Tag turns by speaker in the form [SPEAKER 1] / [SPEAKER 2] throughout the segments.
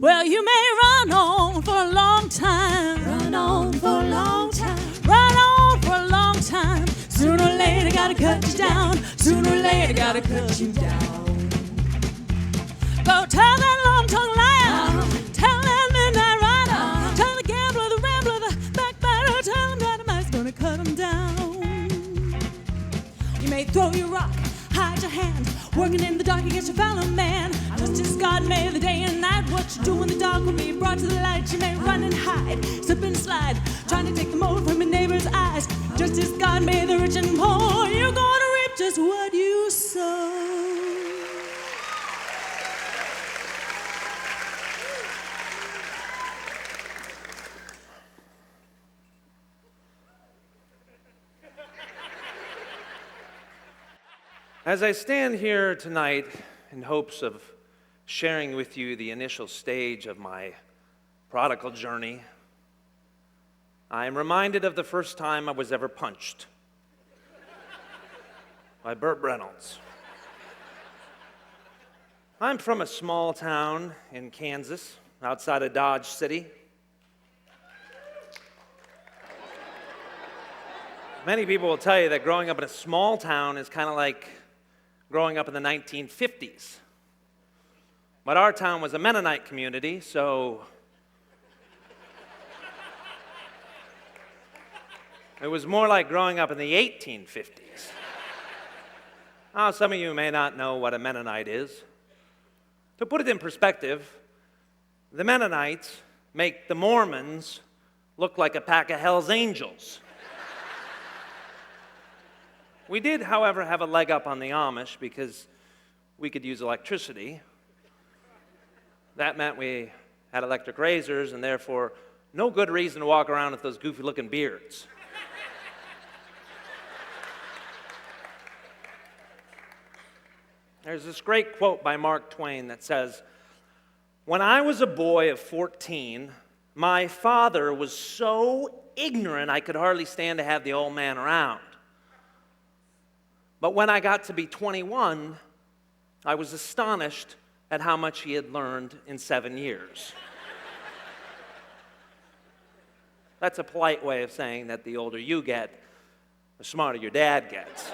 [SPEAKER 1] Well, you may run on for a long time. Run on for a long time. Run on for a long time. Sooner or later, gotta cut you down. Sooner or later, gotta cut you down. Go tell that long-tongued liar. Tell that midnight rider. Tell the gambler, the rambler, the backbiter. Tell him dynamite's gonna cut him down. You may throw your rock, hide your hand, working in the dark against your fellow man. Just as God made the day and night, what you do in the dark will be brought to the light. You may run and hide, slip and slide, trying to take the mold from your neighbor's eyes. Just as God made the rich and poor, you're gonna reap just what you sow.
[SPEAKER 2] As I stand here tonight in hopes of sharing with you the initial stage of my prodigal journey, I am reminded of the first time I was ever punched by Burt Reynolds. I'm from a small town in Kansas, outside of Dodge City. Many people will tell you that growing up in a small town is kind of like growing up in the 1950s. But our town was a Mennonite community, so it was more like growing up in the 1850s. Now, some of you may not know what a Mennonite is. To put it in perspective, the Mennonites make the Mormons look like a pack of Hell's Angels. We did, however, have a leg up on the Amish because we could use electricity. That meant we had electric razors and therefore no good reason to walk around with those goofy-looking beards. There's this great quote by Mark Twain that says, "When I was a boy of 14, my father was so ignorant I could hardly stand to have the old man around. But when I got to be 21, I was astonished at how much he had learned in 7 years." That's a polite way of saying that the older you get, the smarter your dad gets.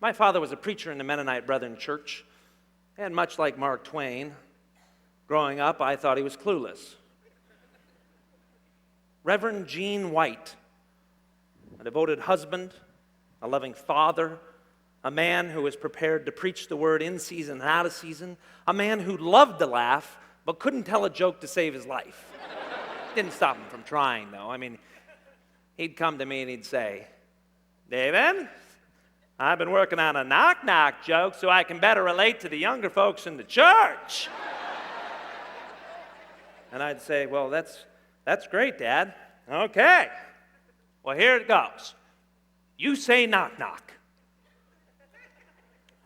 [SPEAKER 2] My father was a preacher in the Mennonite Brethren Church, and much like Mark Twain, growing up, I thought he was clueless. Reverend Gene White, a devoted husband, a loving father, a man who was prepared to preach the word in season and out of season, a man who loved to laugh but couldn't tell a joke to save his life. Didn't stop him from trying, though. I mean, he'd come to me and he'd say, "David, I've been working on a knock-knock joke so I can better relate to the younger folks in the church." And I'd say, "Well, that's great, Dad. Okay. Well, here it goes. You say knock-knock."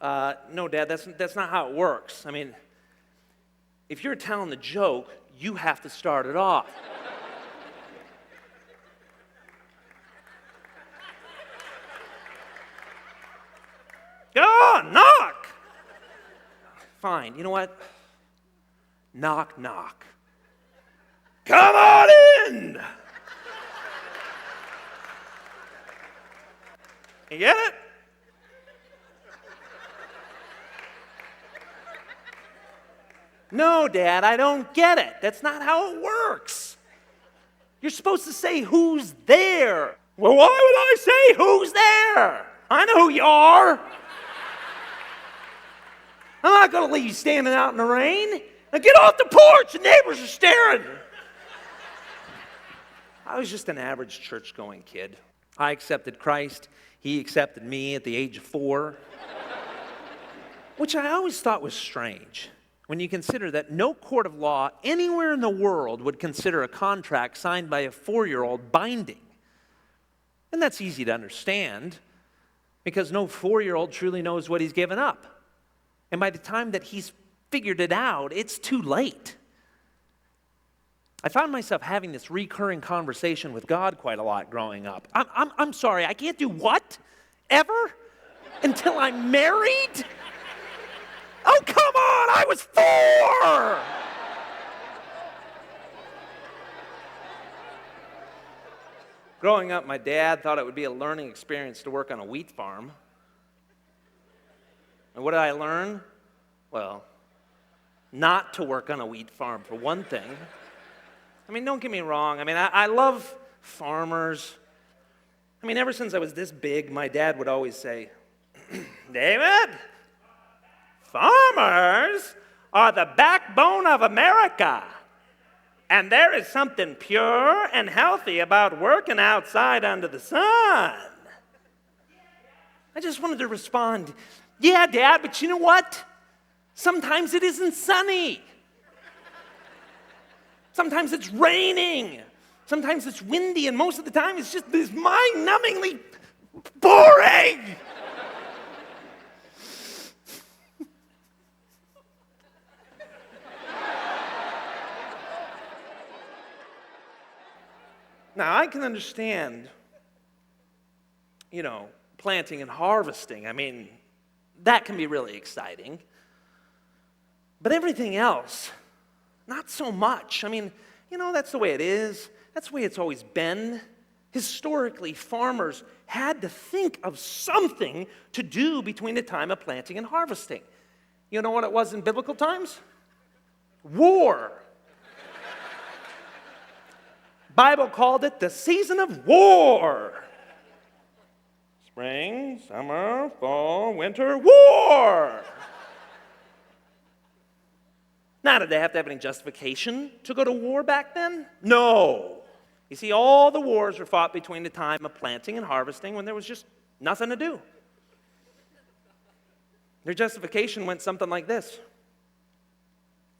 [SPEAKER 2] "No, Dad, that's not how it works. I mean, if you're telling the joke, you have to start it off." "Oh, knock!" "Fine, you know what? Knock, knock. Come on in!" You get it? "No, Dad, I don't get it. That's not how it works. You're supposed to say who's there." "Well, why would I say who's there? I know who you are. I'm not going to leave you standing out in the rain. Now get off the porch, the neighbors are staring." I was just an average church-going kid. I accepted Christ. He accepted me at the age of 4, which I always thought was strange when you consider that no court of law anywhere in the world would consider a contract signed by a 4-year-old binding. And that's easy to understand because no 4-year-old truly knows what he's given up. And by the time that he's figured it out, it's too late. I found myself having this recurring conversation with God quite a lot growing up. I'm sorry, I can't do what? Ever? Until I'm married? Oh, come on, I was 4! Growing up, my dad thought it would be a learning experience to work on a wheat farm. And what did I learn? Well, not to work on a wheat farm, for one thing. I mean, don't get me wrong. I mean, I love farmers. I mean, ever since I was this big, my dad would always say, David, farmers are the backbone of America. And there is something pure and healthy about working outside under the sun. I just wanted to respond, yeah, Dad, but you know what? Sometimes it isn't sunny. Sometimes it's raining. Sometimes it's windy, and most of the time it's just this mind-numbingly boring. Now, I can understand, planting and harvesting. I mean, that can be really exciting. But everything else, not so much. I mean, that's the way it is. That's the way it's always been. Historically, farmers had to think of something to do between the time of planting and harvesting. You know what it was in biblical times? War. Bible called it the season of war. Spring, summer, fall, winter, war. Now, did they have to have any justification to go to war back then? No. You see, all the wars were fought between the time of planting and harvesting when there was just nothing to do. Their justification went something like this.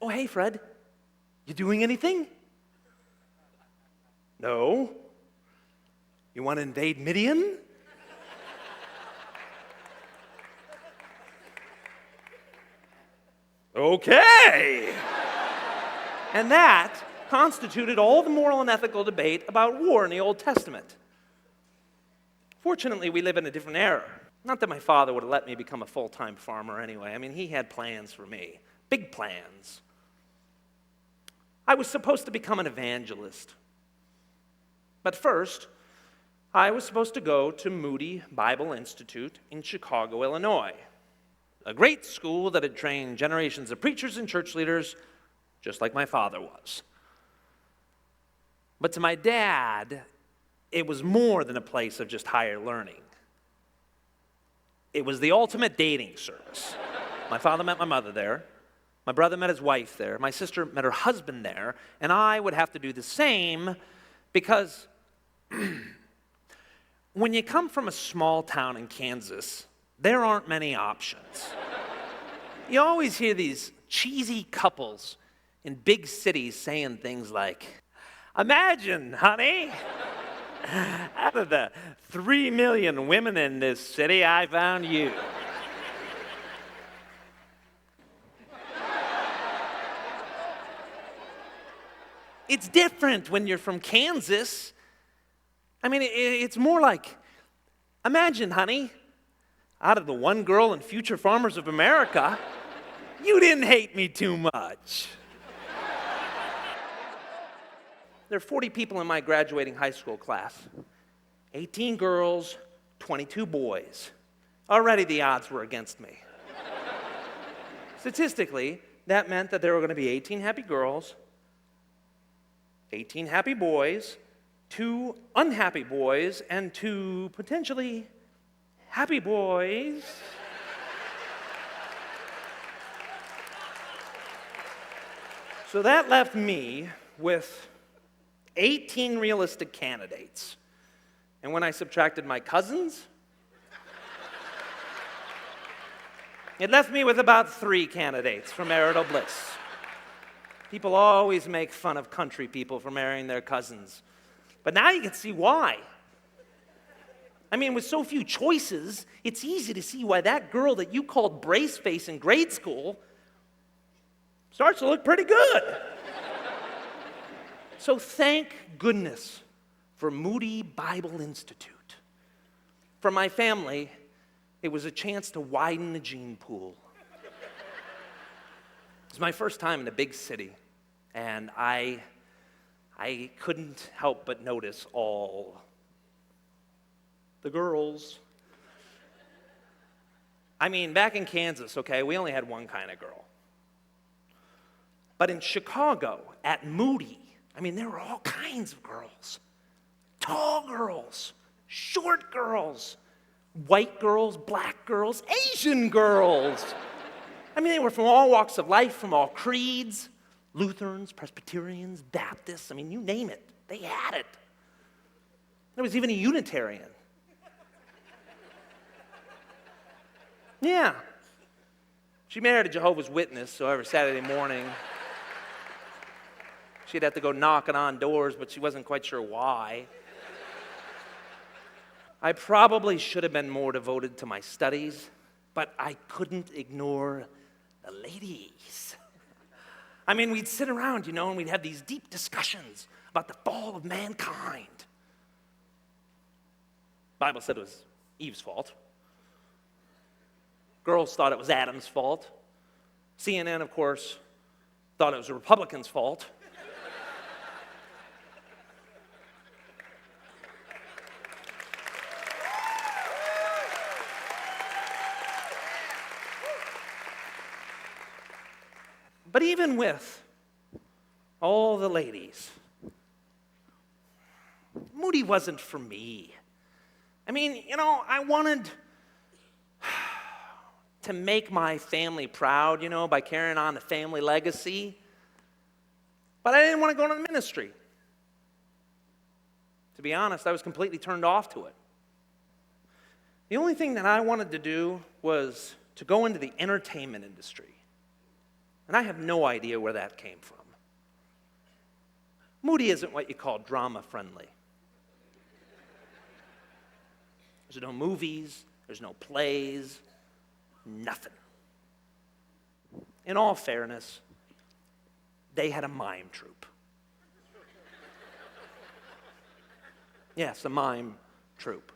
[SPEAKER 2] Oh, hey, Fred, you doing anything? No. You want to invade Midian? Okay. And that constituted all the moral and ethical debate about war in the Old Testament. Fortunately, we live in a different era. Not that my father would have let me become a full-time farmer anyway. I mean, he had plans for me, big plans. I was supposed to become an evangelist. But first, I was supposed to go to Moody Bible Institute in Chicago, Illinois, a great school that had trained generations of preachers and church leaders, just like my father was. But to my dad, it was more than a place of just higher learning. It was the ultimate dating service. My father met my mother there. My brother met his wife there. My sister met her husband there. And I would have to do the same because when you come from a small town in Kansas, there aren't many options. You always hear these cheesy couples in big cities saying things like, imagine, honey, out of the 3 million women in this city, I found you. It's different when you're from Kansas. I mean, it's more like, imagine, honey, out of the one girl in Future Farmers of America, you didn't hate me too much. There are 40 people in my graduating high school class. 18 girls, 22 boys. Already the odds were against me. Statistically, that meant that there were going to be 18 happy girls, 18 happy boys, 2 unhappy boys, and 2 potentially happy boys. So that left me with 18 realistic candidates. And when I subtracted my cousins, it left me with about 3 candidates for marital bliss. People always make fun of country people for marrying their cousins. But now you can see why. I mean, with so few choices, it's easy to see why that girl that you called brace face in grade school starts to look pretty good. So thank goodness for Moody Bible Institute. For my family, it was a chance to widen the gene pool. was my first time in a big city, and I couldn't help but notice all the girls. I mean, back in Kansas, okay, we only had one kind of girl. But in Chicago, at Moody, I mean, there were all kinds of girls. Tall girls, short girls, white girls, black girls, Asian girls. I mean, they were from all walks of life, from all creeds, Lutherans, Presbyterians, Baptists, I mean, you name it, they had it. There was even a Unitarian. Yeah. She married a Jehovah's Witness, so every Saturday morning, she'd have to go knocking on doors, but she wasn't quite sure why. I probably should have been more devoted to my studies, but I couldn't ignore the ladies. I mean, we'd sit around, and we'd have these deep discussions about the fall of mankind. The Bible said it was Eve's fault. Girls thought it was Adam's fault. CNN, of course, thought it was the Republicans' fault. But even with all the ladies, Moody wasn't for me. I mean, I wanted to make my family proud, by carrying on the family legacy. But I didn't want to go into the ministry. To be honest, I was completely turned off to it. The only thing that I wanted to do was to go into the entertainment industry. And I have no idea where that came from. Moody isn't what you call drama-friendly. There's no movies, there's no plays, nothing. In all fairness, they had a mime troupe. Yes, a mime troupe.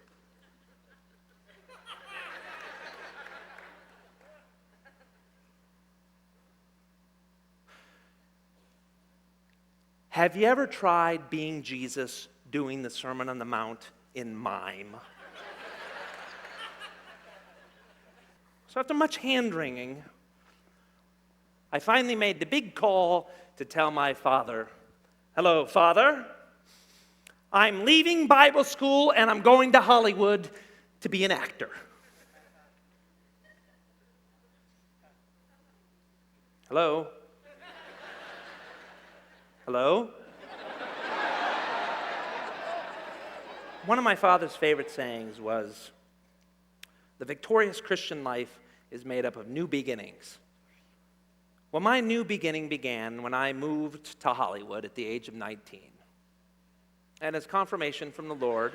[SPEAKER 2] Have you ever tried being Jesus doing the Sermon on the Mount in mime? So after much hand-wringing, I finally made the big call to tell my father, "Hello, Father. I'm leaving Bible school and I'm going to Hollywood to be an actor." Hello? Hello? One of my father's favorite sayings was, "The victorious Christian life is made up of new beginnings." Well, my new beginning began when I moved to Hollywood at the age of 19. And as confirmation from the Lord,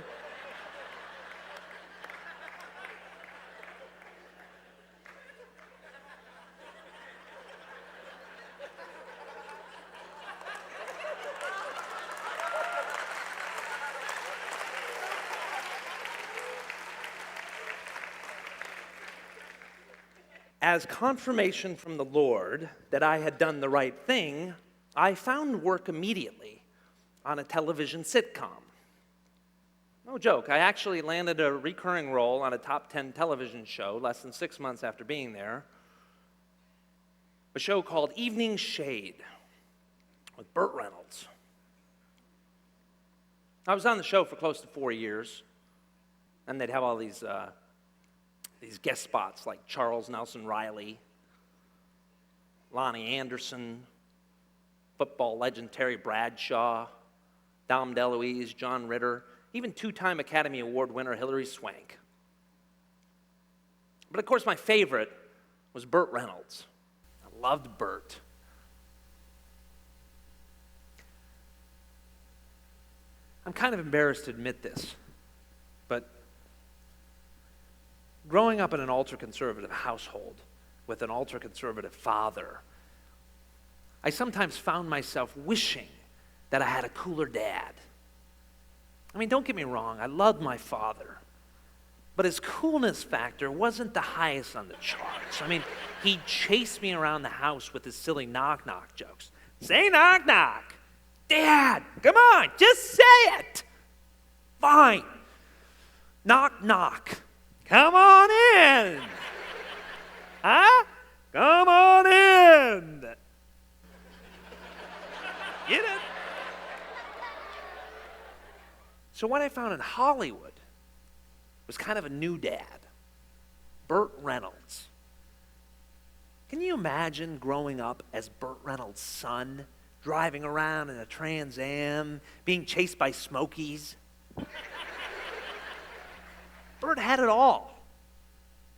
[SPEAKER 2] that I had done the right thing, I found work immediately on a television sitcom. No joke, I actually landed a recurring role on a top 10 television show less than 6 months after being there. A show called Evening Shade with Burt Reynolds. I was on the show for close to 4 years, and they'd have all these guest spots like Charles Nelson Riley, Lonnie Anderson, football legend Terry Bradshaw, Dom DeLuise, John Ritter, even two-time Academy Award winner Hilary Swank. But of course my favorite was Burt Reynolds. I loved Burt. I'm kind of embarrassed to admit this, but growing up in an ultra-conservative household with an ultra-conservative father, I sometimes found myself wishing that I had a cooler dad. I mean, don't get me wrong, I loved my father. But his coolness factor wasn't the highest on the charts. I mean, he chased me around the house with his silly knock-knock jokes. Say knock-knock. Dad, come on, just say it. Fine. Knock-knock. Come on in. Huh? Come on in. Get it? So what I found in Hollywood was kind of a new dad, Burt Reynolds. Can you imagine growing up as Burt Reynolds' son, driving around in a Trans Am, being chased by Smokies? Burt had it all.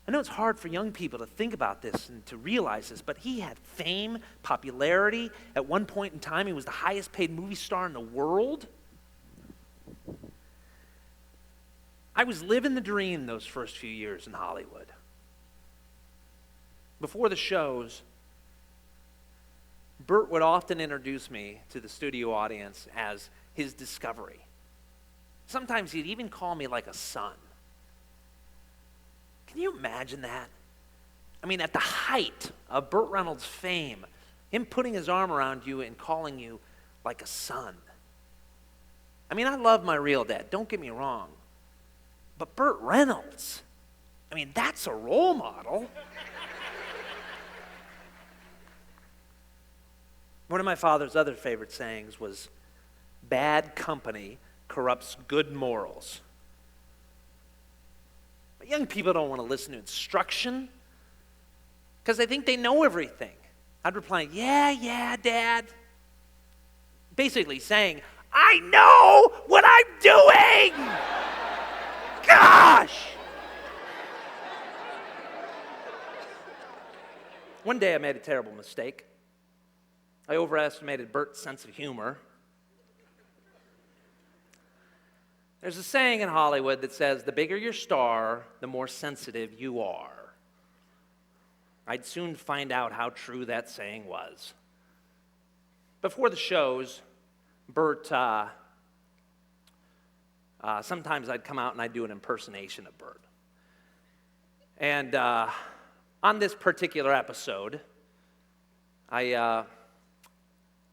[SPEAKER 2] I know it's hard for young people to think about this and to realize this, but he had fame, popularity. At one point in time, he was the highest paid movie star in the world. I was living the dream those first few years in Hollywood. Before the shows, Burt would often introduce me to the studio audience as his discovery. Sometimes he'd even call me like a son. Can you imagine that? I mean, at the height of Burt Reynolds' fame, him putting his arm around you and calling you like a son. I mean, I love my real dad, don't get me wrong. But Burt Reynolds, I mean, that's a role model. One of my father's other favorite sayings was, bad company corrupts good morals. But young people don't want to listen to instruction because they think they know everything. I'd reply, yeah, Dad. Basically saying, I know what I'm doing! Gosh! One day I made a terrible mistake. I overestimated Burt's sense of humor. There's a saying in Hollywood that says, the bigger your star, the more sensitive you are. I'd soon find out how true that saying was. Before the shows, Burt, sometimes I'd come out and I'd do an impersonation of Burt. And on this particular episode, I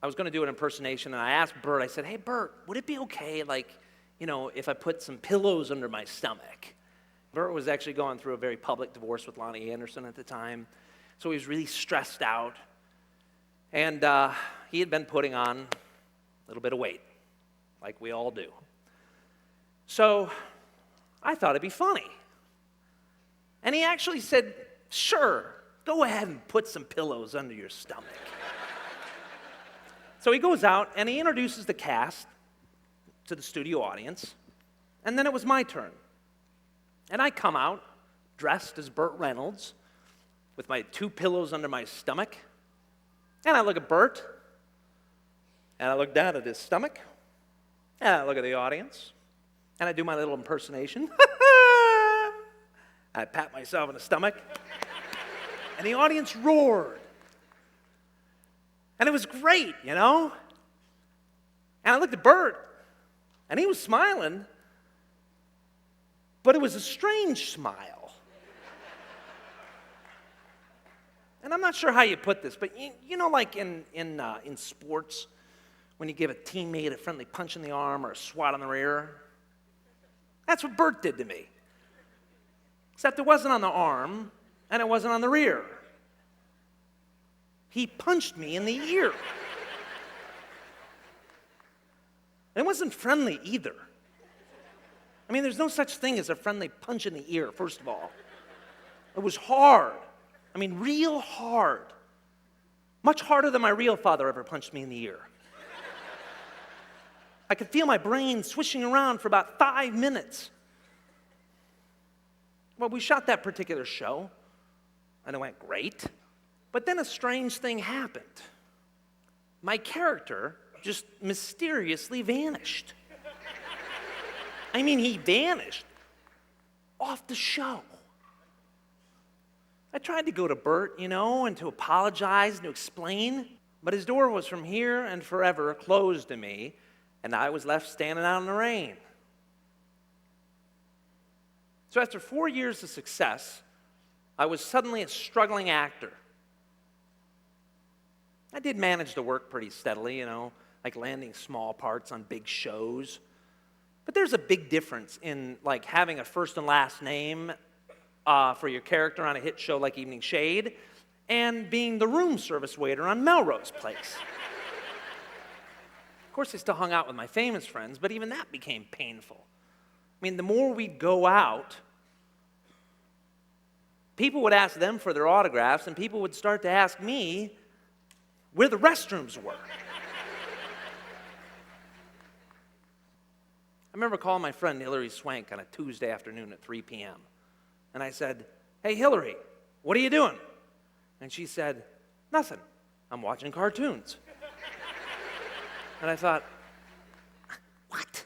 [SPEAKER 2] was going to do an impersonation, and I asked Burt, I said, hey, Burt, would it be okay, if I put some pillows under my stomach? Burt was actually going through a very public divorce with Lonnie Anderson at the time, so he was really stressed out. And he had been putting on a little bit of weight, like we all do. So I thought it'd be funny. And he actually said, sure, go ahead and put some pillows under your stomach. So he goes out and he introduces the cast to the studio audience, and then it was my turn. And I come out dressed as Burt Reynolds with my 2 pillows under my stomach, and I look at Burt, and I look down at his stomach, and I look at the audience, and I do my little impersonation. I pat myself in the stomach, and the audience roared. And it was great, And I looked at Burt, and he was smiling, but it was a strange smile. And I'm not sure how you put this, but like in sports, when you give a teammate a friendly punch in the arm or a swat on the rear, that's what Burt did to me. Except it wasn't on the arm, and it wasn't on the rear. He punched me in the ear. It wasn't friendly either. I mean, there's no such thing as a friendly punch in the ear, first of all. It was hard. I mean, real hard. Much harder than my real father ever punched me in the ear. I could feel my brain swishing around for about 5 minutes. Well, we shot that particular show, and it went great. But then a strange thing happened. My character just mysteriously vanished. I mean, he vanished off the show. I tried to go to Burt, and to apologize and to explain, but his door was from here and forever closed to me, and I was left standing out in the rain. So after 4 years of success, I was suddenly a struggling actor. I did manage to work pretty steadily, like landing small parts on big shows. But there's a big difference in like having a first and last name for your character on a hit show like Evening Shade and being the room service waiter on Melrose Place. Of course, I still hung out with my famous friends, but even that became painful. I mean, the more we'd go out, people would ask them for their autographs, and people would start to ask me where the restrooms were. I remember calling my friend Hillary Swank on a Tuesday afternoon at 3 p.m. And I said, "Hey, Hillary, what are you doing?" And she said, "Nothing. I'm watching cartoons." And I thought, what?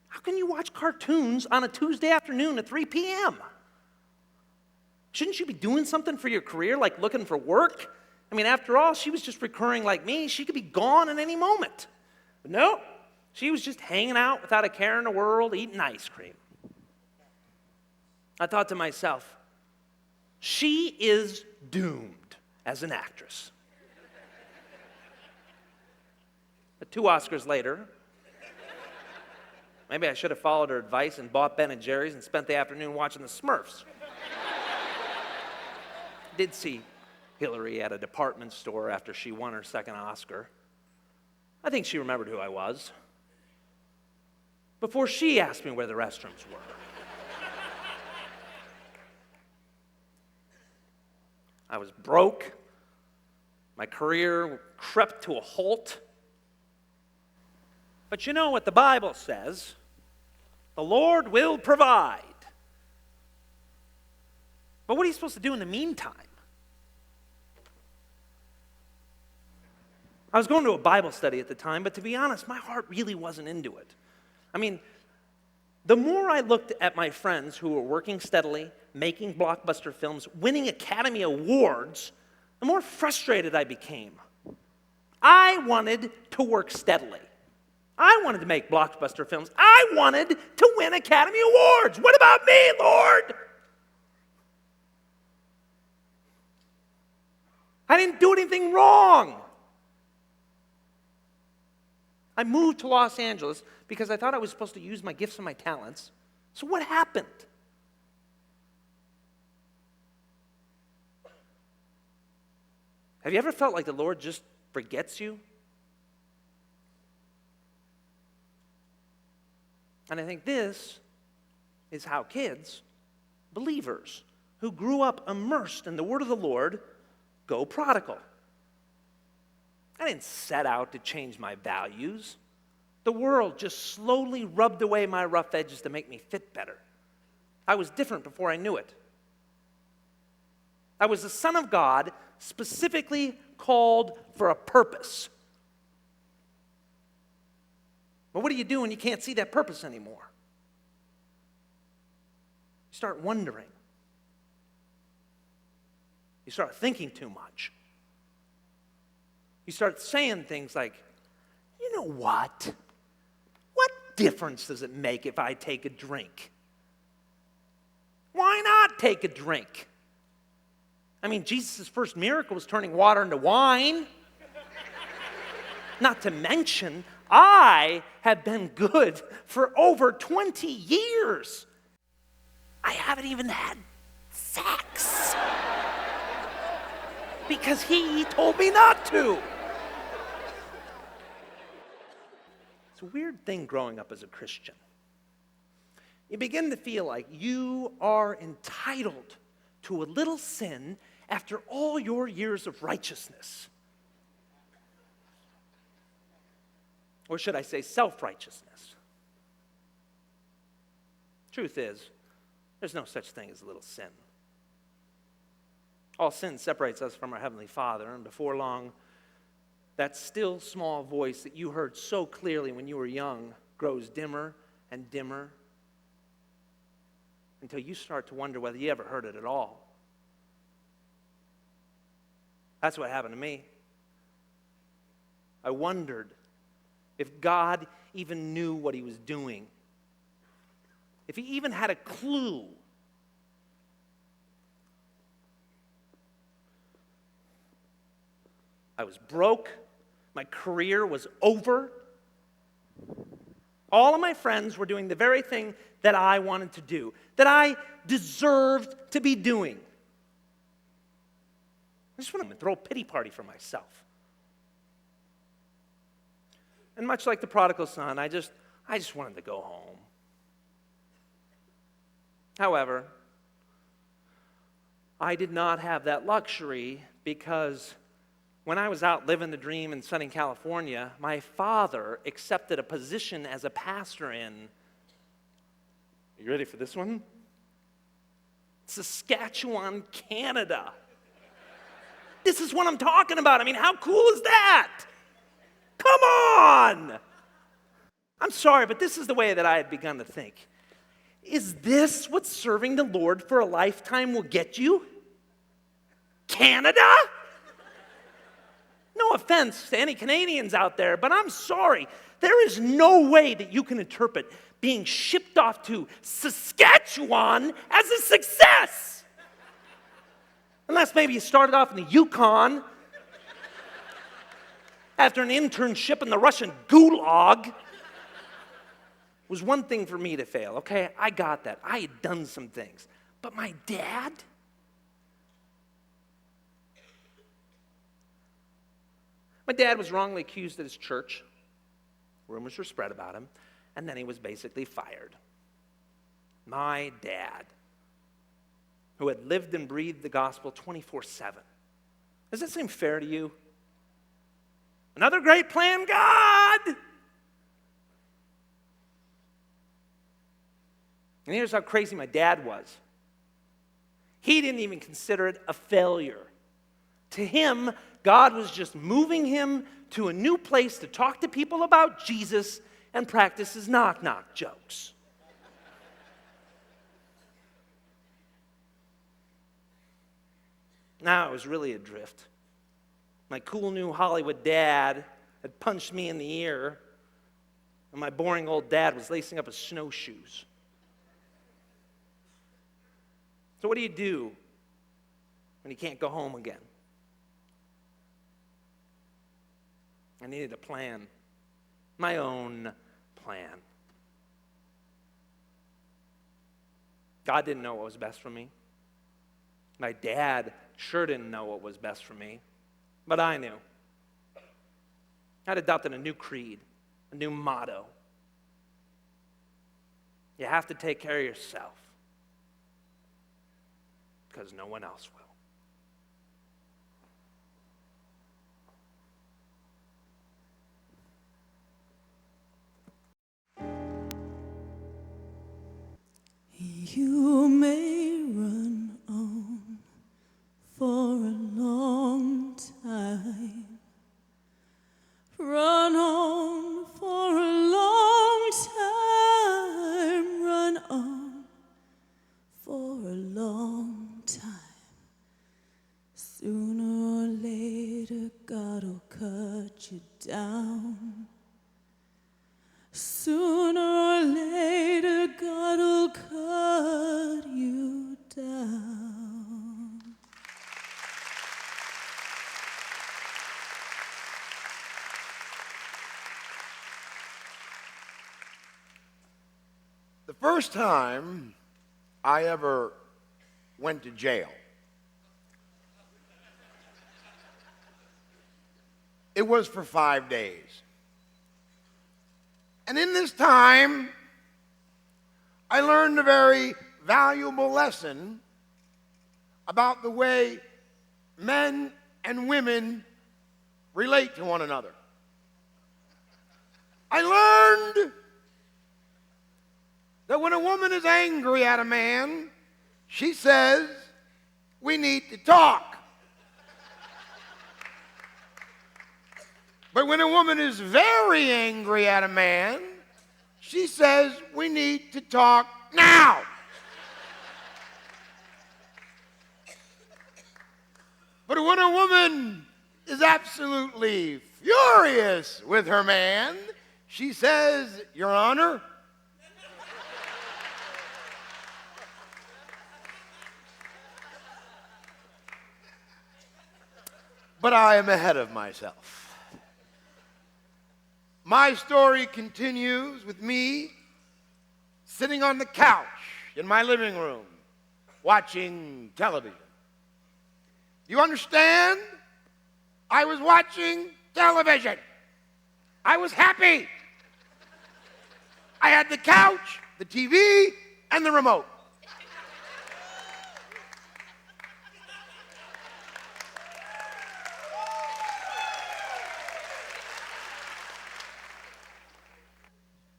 [SPEAKER 2] How can you watch cartoons on a Tuesday afternoon at 3 p.m.? Shouldn't you be doing something for your career, like looking for work? I mean, after all, she was just recurring like me. She could be gone at any moment. But no, she was just hanging out without a care in the world, eating ice cream. I thought to myself, she is doomed as an actress. But 2 Oscars later, maybe I should have followed her advice and bought Ben & Jerry's and spent the afternoon watching the Smurfs. Did see Hillary at a department store after she won her second Oscar. I think she remembered who I was before she asked me where the restrooms were. I was broke. My career crept to a halt. But you know what the Bible says? The Lord will provide. But what are you supposed to do in the meantime? I was going to a Bible study at the time, but to be honest, my heart really wasn't into it. I mean, the more I looked at my friends who were working steadily, making blockbuster films, winning Academy Awards, the more frustrated I became. I wanted to work steadily. I wanted to make blockbuster films. I wanted to win Academy Awards. What about me, Lord? I didn't do anything wrong. I moved to Los Angeles because I thought I was supposed to use my gifts and my talents. So what happened? Have you ever felt like the Lord just forgets you? And I think this is how kids, believers, who grew up immersed in the Word of the Lord, go prodigal. I didn't set out to change my values. The world just slowly rubbed away my rough edges to make me fit better. I was different before I knew it. I was the Son of God, specifically called for a purpose. But what do you do when you can't see that purpose anymore? You start wondering. You start thinking too much. You start saying things like, you know what? What difference does it make if I take a drink? Why not take a drink? I mean, Jesus' first miracle was turning water into wine. Not to mention, I have been good for over 20 years. I haven't even had sex. Because he told me not to. It's a weird thing growing up as a Christian. You begin to feel like you are entitled to a little sin after all your years of righteousness. Or should I say self-righteousness? Truth is, there's no such thing as a little sin. All sin separates us from our Heavenly Father, and before long, that still small voice that you heard so clearly when you were young grows dimmer and dimmer until you start to wonder whether you ever heard it at all. That's what happened to me. I wondered if God even knew what he was doing, if he even had a clue I was broke. My career was over. All of my friends were doing the very thing that I wanted to do, that I deserved to be doing. I just wanted to throw a pity party for myself. And much like the prodigal son, I just wanted to go home. However, I did not have that luxury because when I was out living the dream in Southern California, my father accepted a position as a pastor in, are you ready for this one? Saskatchewan, Canada. This is what I'm talking about. I mean, how cool is that? Come on! I'm sorry, but this is the way that I had begun to think. Is this what serving the Lord for a lifetime will get you? Canada? No offense to any Canadians out there, but I'm sorry. There is no way that you can interpret being shipped off to Saskatchewan as a success. Unless maybe you started off in the Yukon after an internship in the Russian gulag. It was one thing for me to fail, okay? I got that. I had done some things. But my dad? My dad was wrongly accused at his church. Rumors were spread about him. And then he was basically fired. My dad, who had lived and breathed the gospel 24/7. Does that seem fair to you? Another great plan, God! And here's how crazy my dad was. He didn't even consider it a failure. To him, God was just moving him to a new place to talk to people about Jesus and practice his knock-knock jokes. Now I was really adrift. My cool new Hollywood dad had punched me in the ear, and my boring old dad was lacing up his snowshoes. So what do you do when you can't go home again? I needed a plan, my own plan. God didn't know what was best for me. My dad sure didn't know what was best for me, but I knew. I'd adopted a new creed, a new motto. You have to take care of yourself because no one else will.
[SPEAKER 1] You may run on for a long time. Run on for a long time. Run on for a long time. Sooner or later, God'll cut you down. Sooner or later, God'll cut you down.
[SPEAKER 3] The first time I ever went to jail, it was for 5 days. And in this time, I learned a very valuable lesson about the way men and women relate to one another. I learned that when a woman is angry at a man, she says, "We need to talk." But when a woman is very angry at a man, she says, "We need to talk now." But when a woman is absolutely furious with her man, she says, "Your Honor, but I am ahead of myself. My story continues with me sitting on the couch in my living room watching television. You understand? I was watching television. I was happy. I had the couch, the TV, and the remote.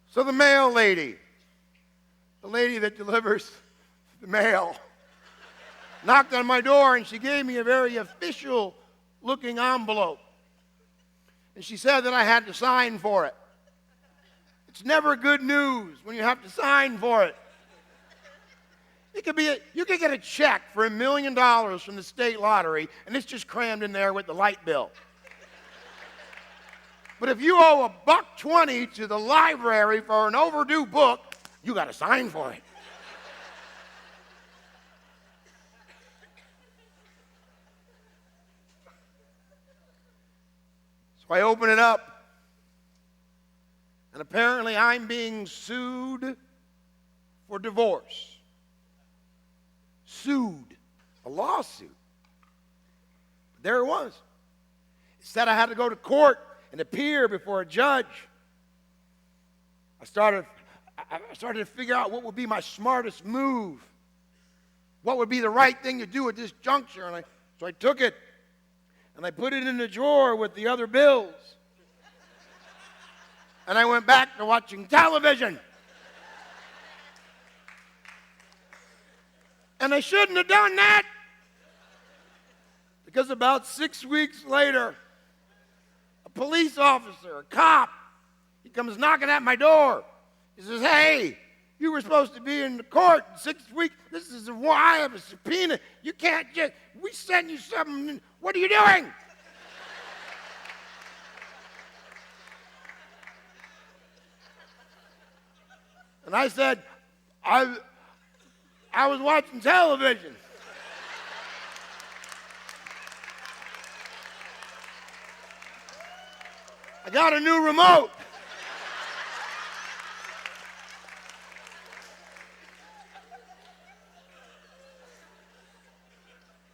[SPEAKER 3] So the mail lady, the lady that delivers the mail, knocked on my door and she gave me a very official looking envelope. And she said that I had to sign for it. It's never good news when you have to sign for it. You could get a check for $1 million from the state lottery and it's just crammed in there with the light bill. But if you owe $1.20 to the library for an overdue book, you got to sign for it. So I open it up, and apparently I'm being sued for divorce. Sued. A lawsuit. But there it was. It said I had to go to court and appear before a judge. I started to figure out what would be my smartest move. What would be the right thing to do at this juncture. So I took it and I put it in the drawer with the other bills. And I went back to watching television. And I shouldn't have done that. Because about 6 weeks later, a police officer, a cop, he comes knocking at my door. He says, hey, you were supposed to be in the court in 6 weeks. This is why I have a subpoena. You can't just, we sent you something. What are you doing? And I said, I was watching television. I got a new remote.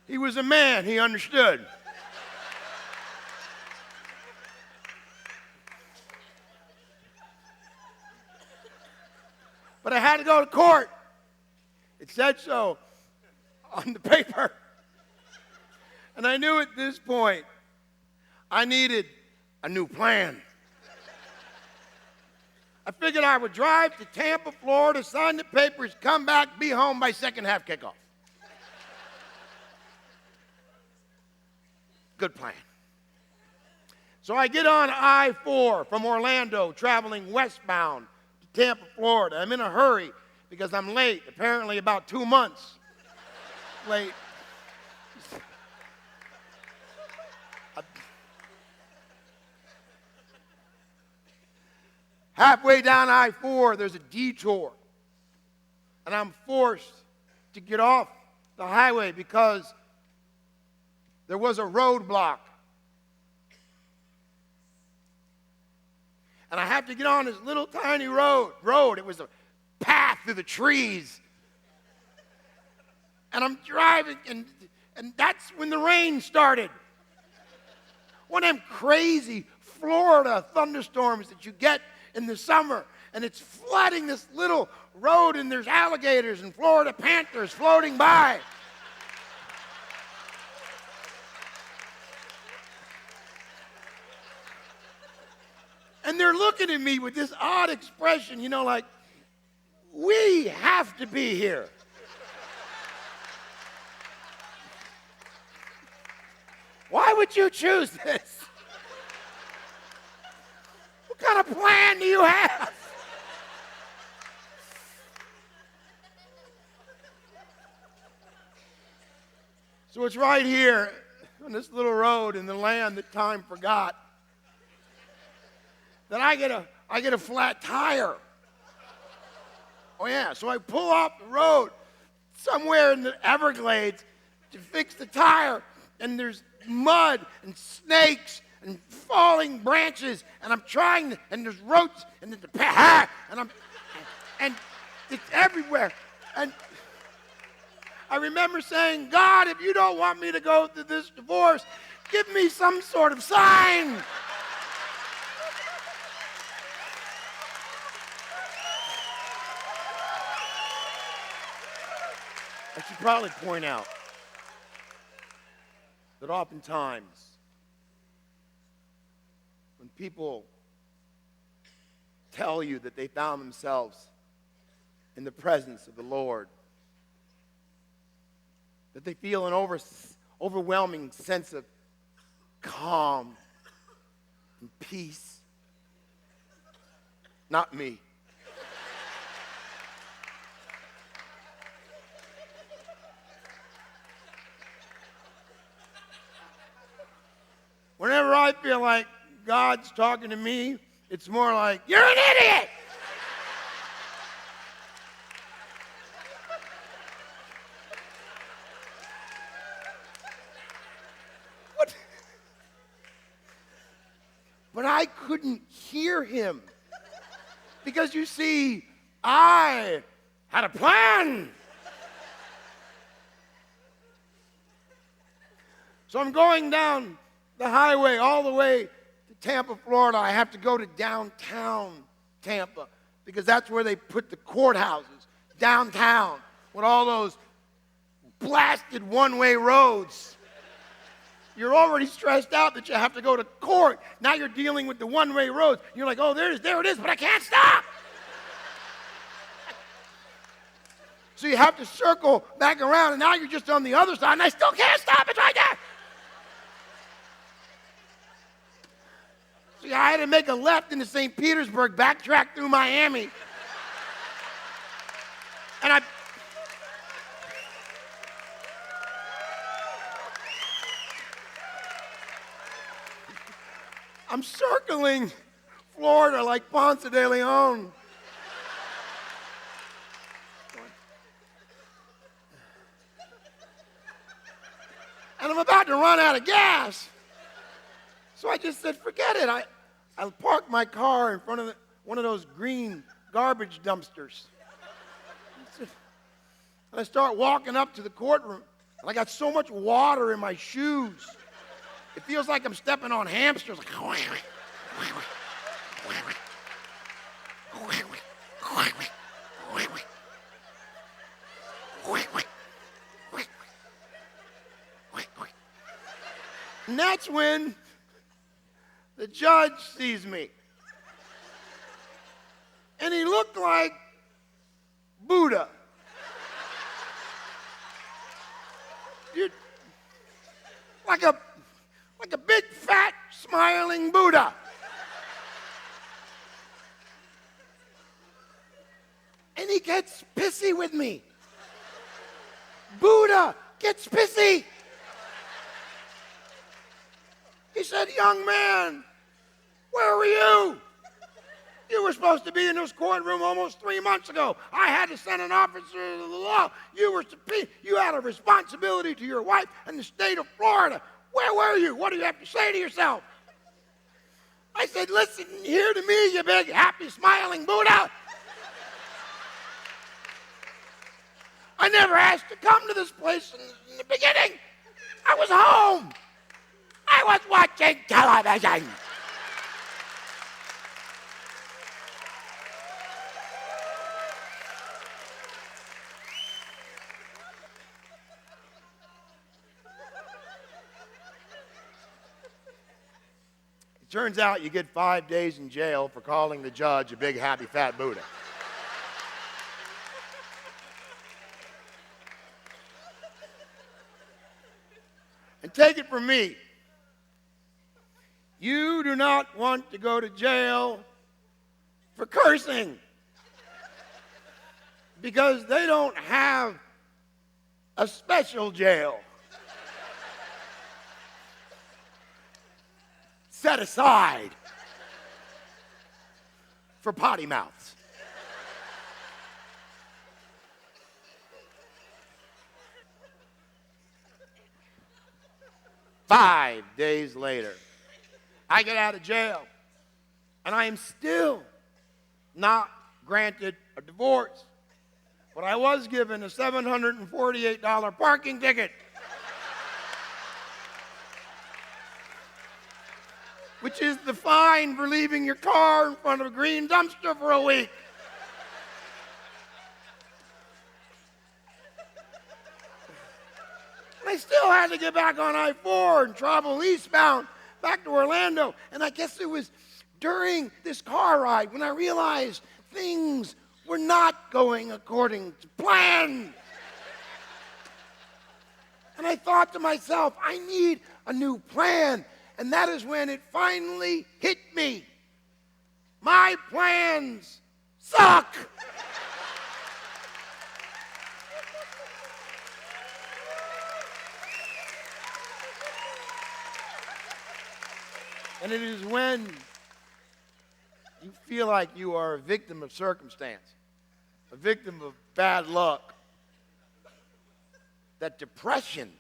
[SPEAKER 3] He was a man, he understood. But I had to go to court. It said so on the paper. And I knew at this point I needed a new plan. I figured I would drive to Tampa, Florida, sign the papers, come back, be home by second half kickoff. Good plan. So I get on I-4 from Orlando, traveling westbound to Tampa, Florida. I'm in a hurry because I'm late, apparently about 2 months late. Halfway down I-4, there's a detour. And I'm forced to get off the highway because there was a roadblock. And I had to get on this little tiny road. It was a path through the trees. And I'm driving, and that's when the rain started. One of them crazy Florida thunderstorms that you get in the summer, and it's flooding this little road, and there's alligators and Florida panthers floating by. And they're looking at me with this odd expression, you know, like, we have to be here. Why would you choose this? What kind of plan do you have? So it's right here on this little road in the land that time forgot that I get a flat tire. Oh yeah, so I pull off the road somewhere in the Everglades to fix the tire, and there's mud and snakes and falling branches, and I'm trying to, and there's ropes, and and it's everywhere. And I remember saying, God, if you don't want me to go through this divorce, give me some sort of sign. I should probably point out that oftentimes when people tell you that they found themselves in the presence of the Lord, that they feel an overwhelming sense of calm and peace. Not me. Whenever I feel like God's talking to me, it's more like, you're an idiot! What? But I couldn't hear him. Because you see, I had a plan. So I'm going down the highway all the way to Tampa, Florida. I have to go to downtown Tampa because that's where they put the courthouses, downtown, with all those blasted one-way roads. You're already stressed out that you have to go to court. Now you're dealing with the one-way roads. You're like, oh, there it is, but I can't stop. So you have to circle back around, and now you're just on the other side, and I still can't stop. It's right there. So I had to make a left into St. Petersburg, backtrack through Miami. And I'm circling Florida like Ponce de Leon. And I'm about to run out of gas. So I just said, forget it. I parked my car in front of one of those green garbage dumpsters. And I start walking up to the courtroom. And I got so much water in my shoes. It feels like I'm stepping on hamsters. And that's when the judge sees me. And he looked like Buddha. Like a big, fat, smiling Buddha. And he gets pissy with me. Buddha gets pissy. He said, young man, where were you? You were supposed to be in this courtroom almost 3 months ago. I had to send an officer of the law. You had a responsibility to your wife and the state of Florida. Where were you? What do you have to say to yourself? I said, listen here to me, you big, happy, smiling Buddha. I never asked to come to this place in the beginning. I was home. I was watching television. It turns out you get 5 days in jail for calling the judge a big, happy, fat Buddha. And take it from me, you do not want to go to jail for cursing because they don't have a special jail set aside for potty mouths. 5 days later, I get out of jail, and I am still not granted a divorce. But I was given a $748 parking ticket, which is the fine for leaving your car in front of a green dumpster for a week. And I still had to get back on I-4 and travel eastbound back to Orlando. And I guess it was during this car ride when I realized things were not going according to plan. And I thought to myself, I need a new plan. And that is when it finally hit me. My plans suck. And it is when you feel like you are a victim of circumstance, a victim of bad luck, that depression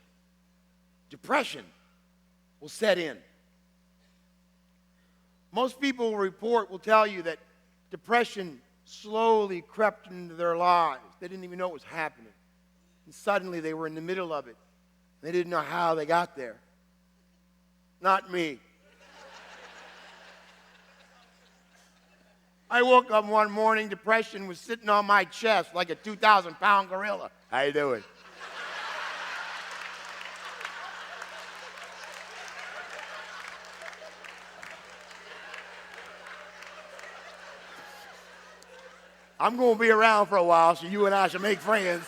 [SPEAKER 3] will set in. Most people will tell you that depression slowly crept into their lives. They didn't even know it was happening. And suddenly they were in the middle of it. They didn't know how they got there. Not me. I woke up one morning, depression was sitting on my chest like a 2,000-pound gorilla. How you doing? I'm going to be around for a while, so you and I should make friends.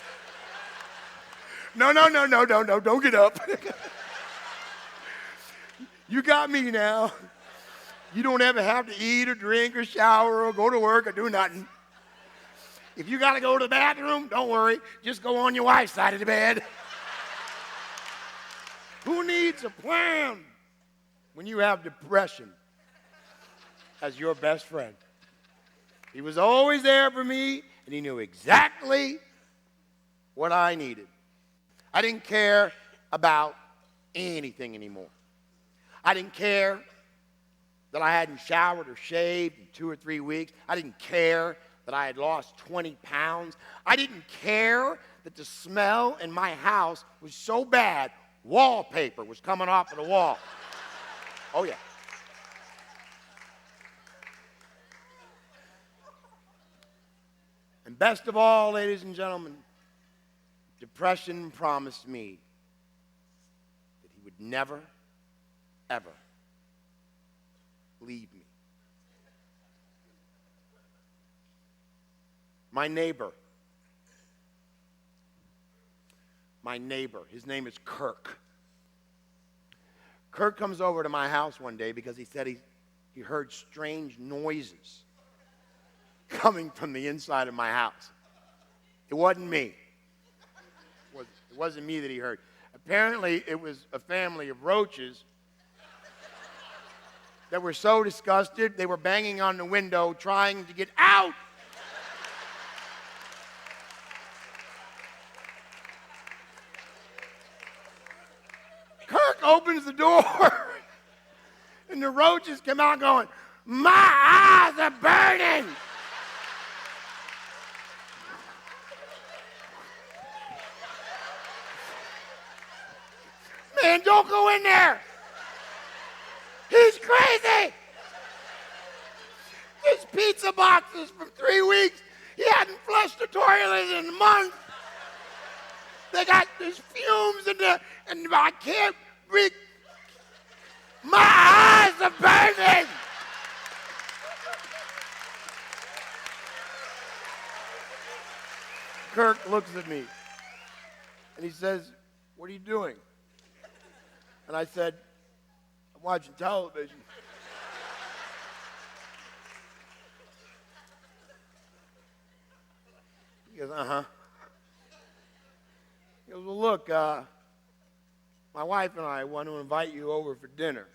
[SPEAKER 3] No, don't get up. You got me now. You don't ever have to eat or drink or shower or go to work or do nothing. If you got to go to the bathroom, don't worry. Just go on your wife's side of the bed. Who needs a plan when you have depression as your best friend? He was always there for me, and he knew exactly what I needed. I didn't care about anything anymore. I didn't care that I hadn't showered or shaved in 2 or 3 weeks. I didn't care that I had lost 20 pounds. I didn't care that the smell in my house was so bad, wallpaper was coming off of the wall. Oh, yeah. And best of all, ladies and gentlemen, depression promised me that he would never, ever leave me. My neighbor, his name is Kirk. Kirk comes over to my house one day because he said he heard strange noises coming from the inside of my house. It wasn't me. It wasn't me that he heard. Apparently, it was a family of roaches that were so disgusted, they were banging on the window trying to get out. Kirk opens the door, and the roaches come out going, "My eyes are burning." Man, don't go in there. He's crazy. There's pizza boxes from 3 weeks. He hadn't flushed the toilet in a month. They got these fumes and I can't breathe. My eyes are burning. Kirk looks at me and he says, "What are you doing?" And I said, "I'm watching television." He goes, "Uh-huh." He goes, "Well, look, my wife and I want to invite you over for dinner.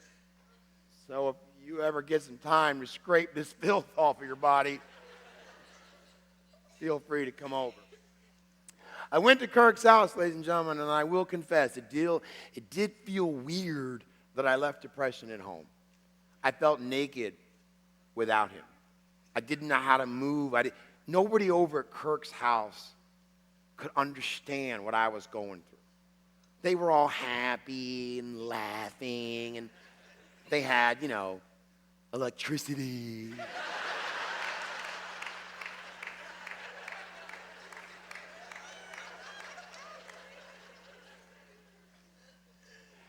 [SPEAKER 3] So if you ever get some time to scrape this filth off of your body, feel free to come over." I went to Kirk's house, ladies and gentlemen, and I will confess, it did feel weird that I left depression at home. I felt naked without him. I didn't know how to move. Nobody over at Kirk's house could understand what I was going through. They were all happy and laughing, and they had, electricity.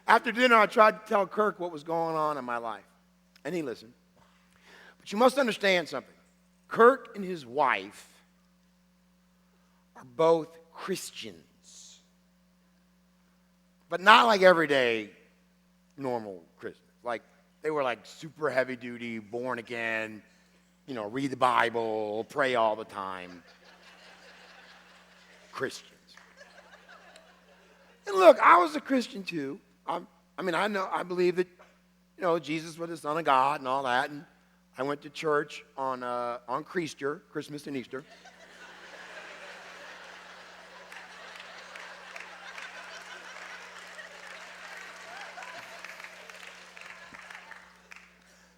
[SPEAKER 3] After dinner, I tried to tell Kirk what was going on in my life, and he listened. But you must understand something. Kirk and his wife are both Christians, but not like everyday normal Christians. Like, they were like super heavy duty, born again, read the Bible, pray all the time Christians. And look, I was a Christian too. I believe that, Jesus was the Son of God and all that. And I went to church on Easter, Christmas and Easter.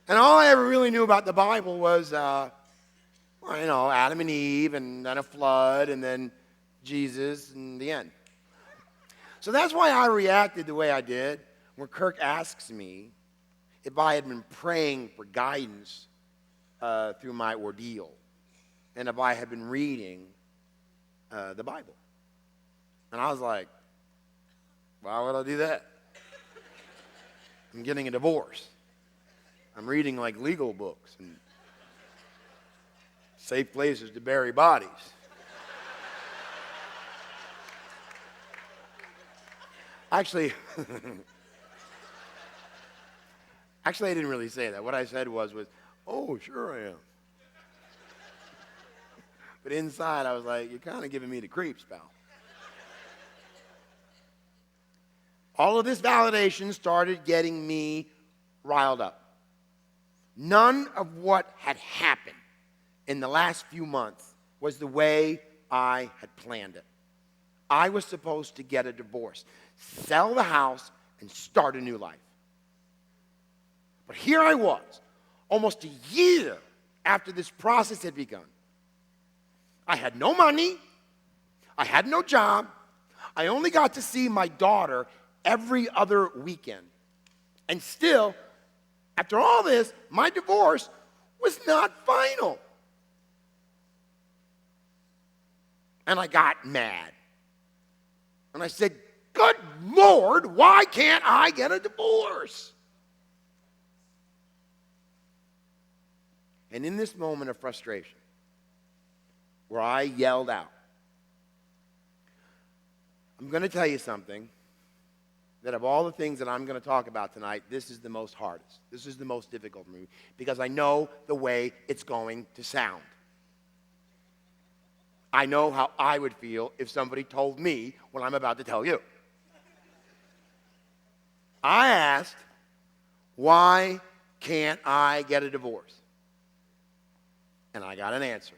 [SPEAKER 3] And all I ever really knew about the Bible was, Adam and Eve, and then a flood, and then Jesus, and the end. So that's why I reacted the way I did when Kirk asks me if I had been praying for guidance through my ordeal, and if I had been reading the Bible. And I was like, why would I do that? I'm getting a divorce. I'm reading like legal books and safe places to bury bodies. Actually, I didn't really say that. What I said was, oh, sure I am. But inside, I was like, you're kind of giving me the creeps, pal. All of this validation started getting me riled up. None of what had happened in the last few months was the way I had planned it. I was supposed to get a divorce, sell the house, and start a new life. But here I was, almost a year after this process had begun. I had no money. I had no job. I only got to see my daughter every other weekend. And still, after all this, my divorce was not final. And I got mad. And I said, good Lord, why can't I get a divorce? And in this moment of frustration, where I yelled out, I'm going to tell you something, that of all the things that I'm going to talk about tonight, this is the most hardest. This is the most difficult for me, because I know the way it's going to sound. I know how I would feel if somebody told me what I'm about to tell you. I asked, why can't I get a divorce? And I got an answer.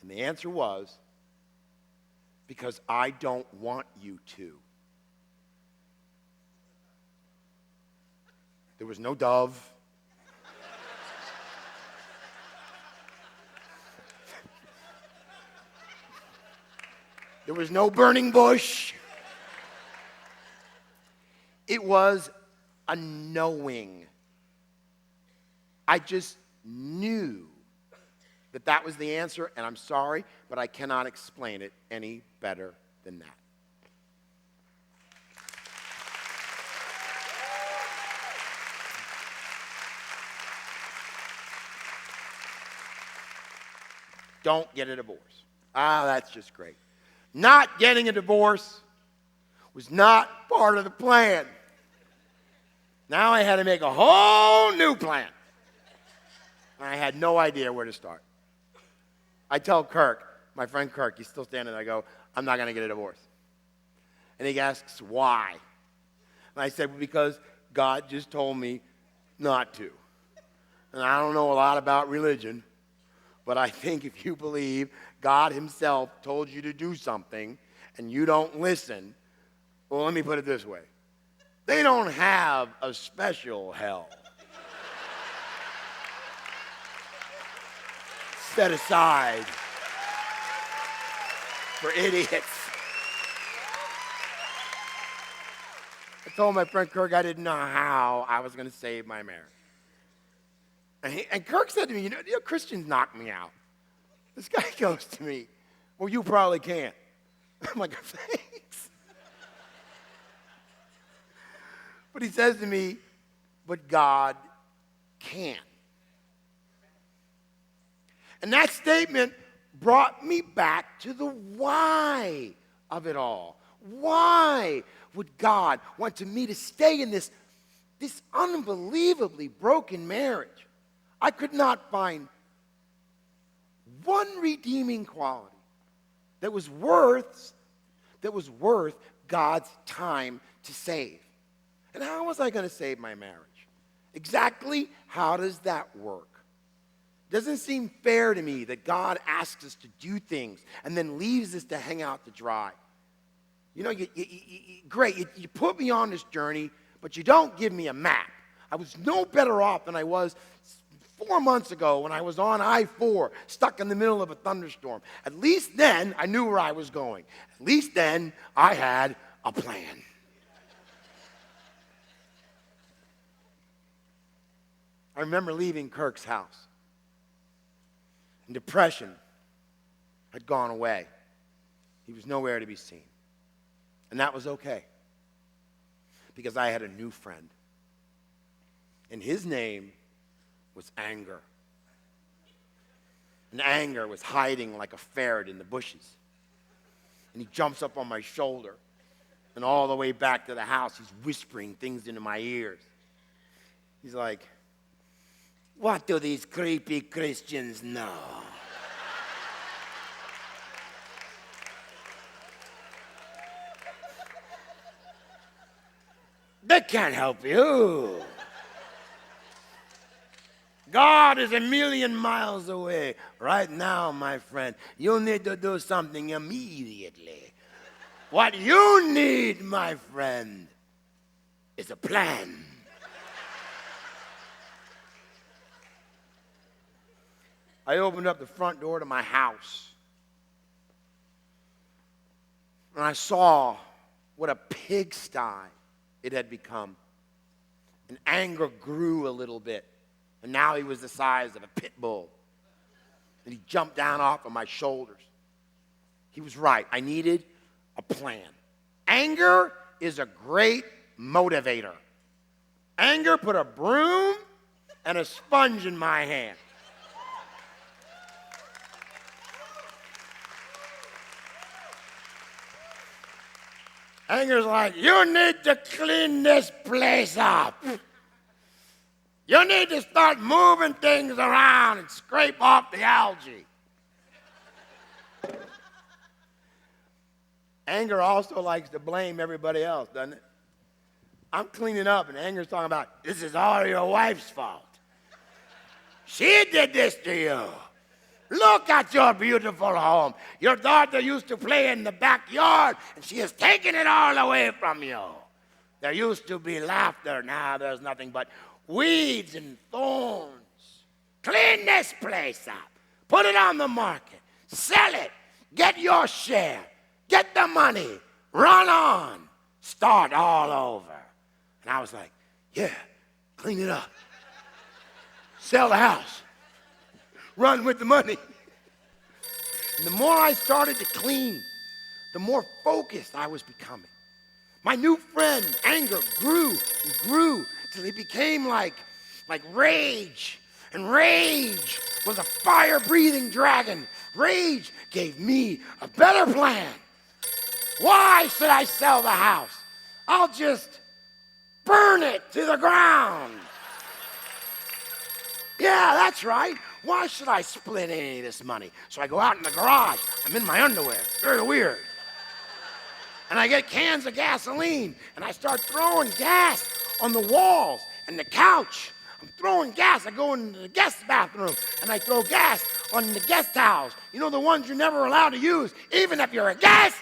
[SPEAKER 3] And the answer was, because I don't want you to. There was no dove. There was no burning bush. It was a knowing. I just knew that that was the answer, and I'm sorry, but I cannot explain it any better than that. Don't get a divorce. That's just great. Not getting a divorce was not part of the plan. Now I had to make a whole new plan. And I had no idea where to start. I tell Kirk, my friend Kirk, he's still standing there, I go, I'm not going to get a divorce. And he asks, why? And I said, well, because God just told me not to. And I don't know a lot about religion, But I think if you believe God himself told you to do something and you don't listen, well, let me put it this way. They don't have a special hell set aside for idiots. I told my friend Kirk I didn't know how I was going to save my marriage. And Kirk said to me, you know, Christians knock me out. This guy goes to me, well, you probably can't. I'm like, thanks. But he says to me, but God can. And that statement brought me back to the why of it all. Why would God want me to stay in this unbelievably broken marriage? I could not find one redeeming quality that was worth God's time to save. And how was I going to save my marriage? Exactly how does that work? It doesn't seem fair to me that God asks us to do things and then leaves us to hang out to dry. You know, great, you put me on this journey, but you don't give me a map. I was no better off than I was 4 months ago when I was on I-4, stuck in the middle of a thunderstorm. At least then, I knew where I was going. At least then, I had a plan. I remember leaving Kirk's house, and depression had gone away. He was nowhere to be seen. And that was okay, because I had a new friend. And his name was anger. And anger was hiding like a ferret in the bushes. And he jumps up on my shoulder, and all the way back to the house, he's whispering things into my ears. He's like, what do these creepy Christians know? They can't help you. God is a million miles away. Right now, my friend, you need to do something immediately. What you need, my friend, is a plan. I opened up the front door to my house, and I saw what a pigsty it had become. And anger grew a little bit. And now he was the size of a pit bull. And he jumped down off of my shoulders. He was right. I needed a plan. Anger is a great motivator. Anger put a broom and a sponge in my hand. Anger's like, you need to clean this place up. You need to start moving things around and scrape off the algae. Anger also likes to blame everybody else, doesn't it? I'm cleaning up, and Anger's talking about, this is all your wife's fault. She did this to you. Look at your beautiful home. Your daughter used to play in the backyard, and she has taken it all away from you. There used to be laughter. Now there's nothing but weeds and thorns. Clean this place up. Put it on the market. Sell it. Get your share. Get the money. Run on. Start all over. And I was like, yeah, clean it up. Sell the house. Run with the money. And the more I started to clean, the more focused I was becoming. My new friend, anger, grew and grew till he became like rage. And rage was a fire-breathing dragon. Rage gave me a better plan. Why should I sell the house? I'll just burn it to the ground. Yeah, that's right. Why should I split any of this money? So I go out in the garage. I'm in my underwear. Very weird. And I get cans of gasoline, and I start throwing gas on the walls and the couch. I'm throwing gas. I go into the guest bathroom, and I throw gas on the guest towels. You know, the ones you're never allowed to use, even if you're a guest.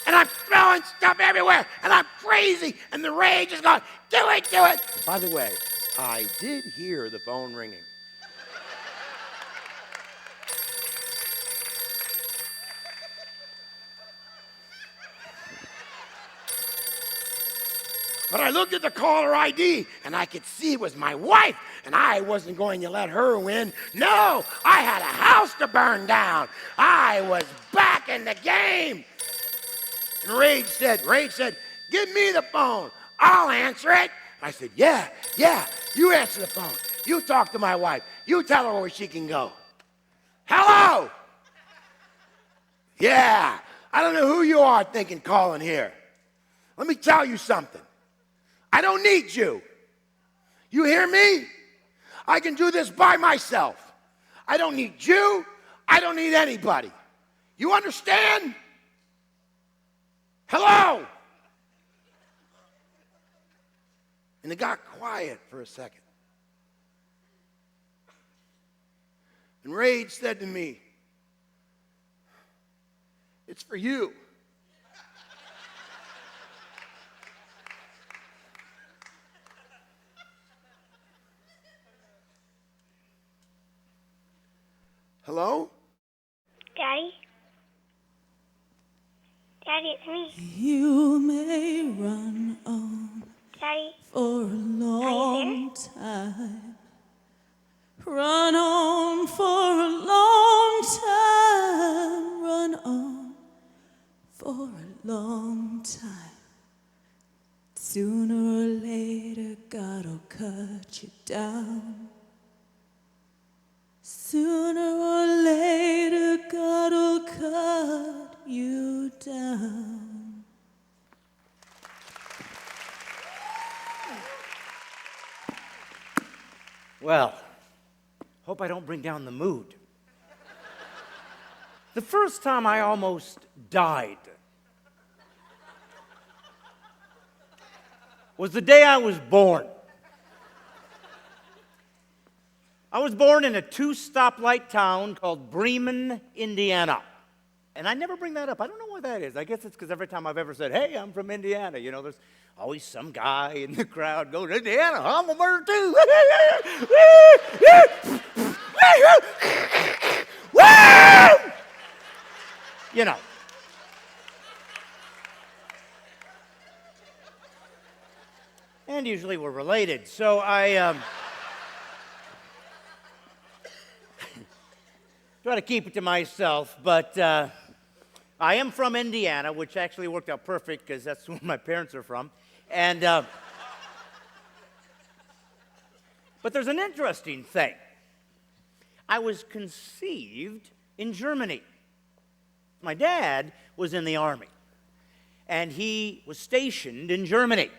[SPEAKER 3] And I'm throwing stuff everywhere, and I'm crazy, and the rage is going, do it, do it. By the way, I did hear the phone ringing. But I looked at the caller ID, and I could see it was my wife, and I wasn't going to let her win. No, I had a house to burn down. I was back in the game. And Rage said, give me the phone. I'll answer it. I said, yeah, you answer the phone. You talk to my wife. You tell her where she can go. Hello? Yeah, I don't know who you are thinking calling here. Let me tell you something. I don't need you. You hear me? I can do this by myself. I don't need you. I don't need anybody. You understand? Hello? And it got quiet for a second. And Rage said to me, it's for you. Hello?
[SPEAKER 4] Daddy? Daddy, it's me.
[SPEAKER 1] You may run on
[SPEAKER 4] Daddy?
[SPEAKER 1] for a long time. Run on for a long time. Run on for a long time. Sooner or later, God'll cut you down. Sooner or later, God'll cut you down.
[SPEAKER 5] Well, hope I don't bring down the mood. The first time I almost died was the day I was born. I was born in a 2-stoplight town called Bremen, Indiana. And I never bring that up. I don't know why that is. I guess it's because every time I've ever said, hey, I'm from Indiana, you know, there's always some guy in the crowd going, Indiana, I'm a murder too. You know. And usually we're related. So I try to keep it to myself, but I am from Indiana, which actually worked out perfect because that's where my parents are from. And but there's an interesting thing. I was conceived in Germany. My dad was in the army, and he was stationed in Germany.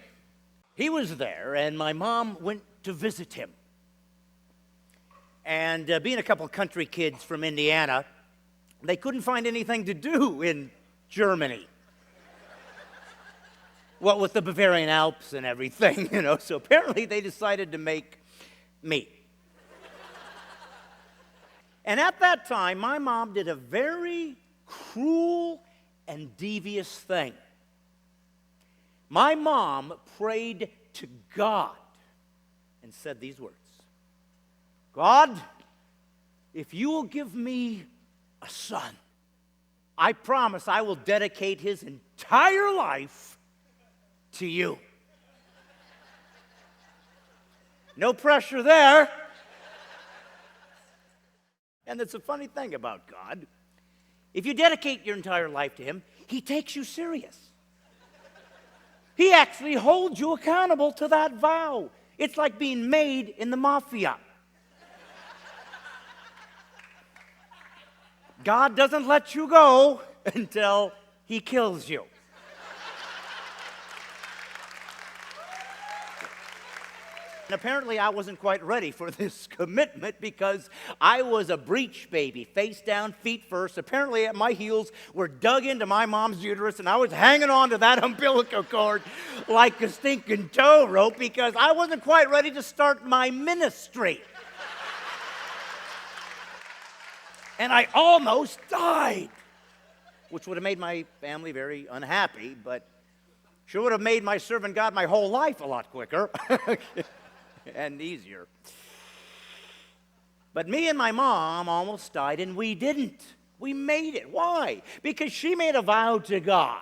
[SPEAKER 5] He was there, and my mom went to visit him. And being a couple country kids from Indiana, they couldn't find anything to do in Germany. What with the Bavarian Alps and everything, you know. So apparently they decided to make me. And at that time, my mom did a very cruel and devious thing. My mom prayed to God and said these words. God, if you will give me a son, I promise I will dedicate his entire life to you. No pressure there. And it's a funny thing about God. If you dedicate your entire life to him, he takes you serious. He actually holds you accountable to that vow. It's like being made in the mafia. God doesn't let you go until he kills you. And apparently I wasn't quite ready for this commitment because I was a breech baby, face down, feet first. Apparently my heels were dug into my mom's uterus and I was hanging on to that umbilical cord like a stinking tow rope because I wasn't quite ready to start my ministry. And I almost died, which would have made my family very unhappy, but sure would have made my serving God my whole life a lot quicker and easier. But me and my mom almost died, and we didn't. We made it. Why? Because she made a vow to God.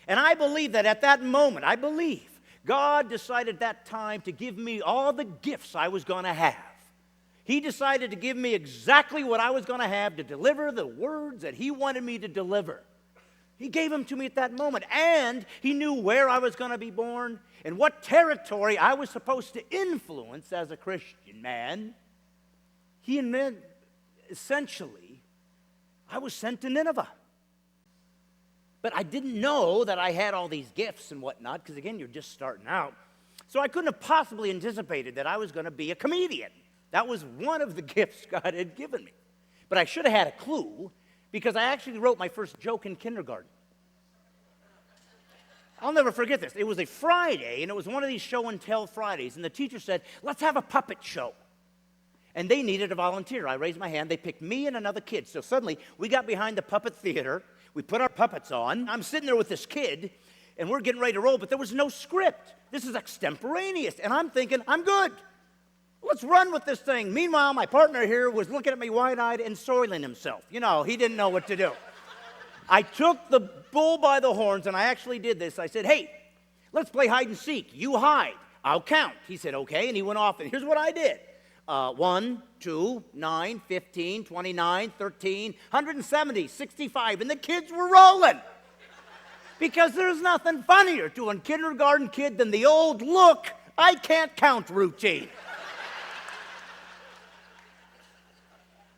[SPEAKER 5] And I believe that at that moment, God decided at that time to give me all the gifts I was going to have. He decided to give me exactly what I was going to have to deliver the words that He wanted me to deliver. He gave them to me at that moment, and He knew where I was going to be born and what territory I was supposed to influence as a Christian man. He meant, essentially, I was sent to Nineveh. But I didn't know that I had all these gifts and whatnot, because again, you're just starting out. So I couldn't have possibly anticipated that I was going to be a comedian. That was one of the gifts God had given me. But I should have had a clue, because I actually wrote my first joke in kindergarten. I'll never forget this. It was a Friday, and it was one of these show and tell Fridays, and the teacher said, let's have a puppet show. And they needed a volunteer. I raised my hand. They picked me and another kid. So suddenly, we got behind the puppet theater. We put our puppets on. I'm sitting there with this kid, and we're getting ready to roll, but there was no script. This is extemporaneous, and I'm thinking, I'm good. Let's run with this thing. Meanwhile, my partner here was looking at me wide-eyed and soiling himself. You know, he didn't know what to do. I took the bull by the horns, and I actually did this. I said, hey, let's play hide and seek. You hide. I'll count. He said, okay, and he went off, and here's what I did. 1, 2, 9, 15, 29, 13, 170, 65, and the kids were rolling. Because there's nothing funnier to a kindergarten kid than the old look, I can't count routine.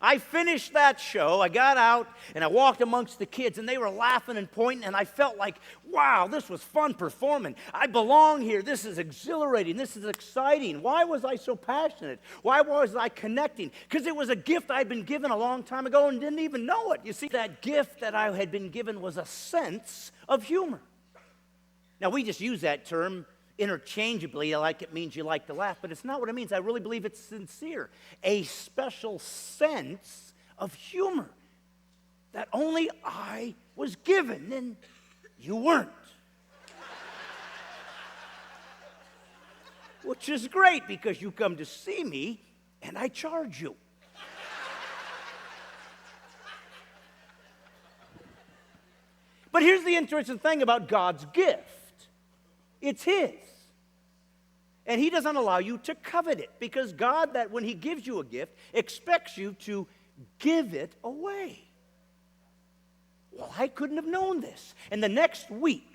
[SPEAKER 5] I finished that show, I got out, and I walked amongst the kids, and they were laughing and pointing, and I felt like, wow, this was fun performing. I belong here. This is exhilarating. This is exciting. Why was I so passionate? Why was I connecting? Because it was a gift I'd been given a long time ago and didn't even know it. You see, that gift that I had been given was a sense of humor. Now, we just use that term interchangeably, like it means you like to laugh, but it's not what it means. I really believe it's sincere. A special sense of humor that only I was given and you weren't. Which is great, because you come to see me and I charge you. But here's the interesting thing about God's gift. It's His. And He doesn't allow you to covet it, because God, that when He gives you a gift, expects you to give it away. Well, I couldn't have known this. And the next week,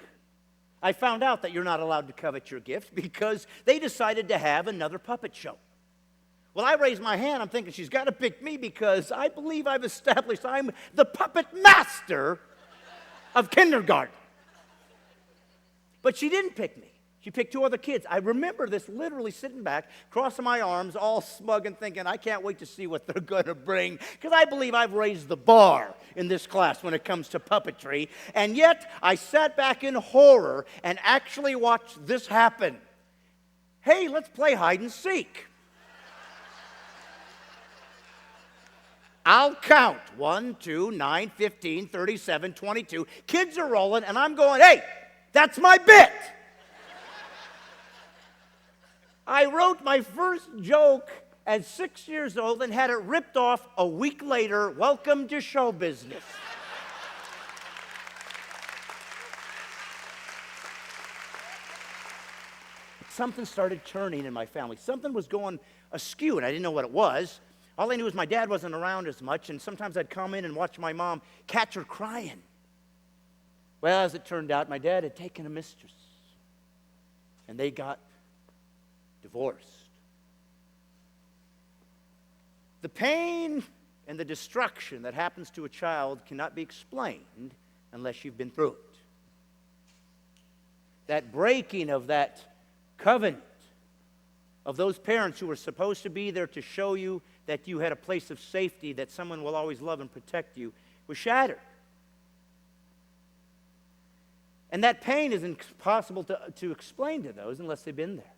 [SPEAKER 5] I found out that you're not allowed to covet your gift, because they decided to have another puppet show. Well, I raised my hand. I'm thinking she's got to pick me, because I believe I've established I'm the puppet master of kindergarten. But she didn't pick me. She picked 2 other kids. I remember this, literally sitting back, crossing my arms, all smug and thinking, I can't wait to see what they're going to bring, because I believe I've raised the bar in this class when it comes to puppetry. And yet, I sat back in horror and actually watched this happen. Hey, let's play hide and seek. I'll count. 1, 2, 9, 15, 37, 22. Kids are rolling, and I'm going, hey, that's my bit. I wrote my first joke at 6 years old and had it ripped off a week later. Welcome to show business. Something started turning in my family. Something was going askew, and I didn't know what it was. All I knew was my dad wasn't around as much, and sometimes I'd come in and watch my mom catch her crying. Well, as it turned out, my dad had taken a mistress, and they got divorced. The pain and the destruction that happens to a child cannot be explained unless you've been through it. That breaking of that covenant of those parents who were supposed to be there to show you that you had a place of safety, that someone will always love and protect you, was shattered. And that pain is impossible to explain to those unless they've been there.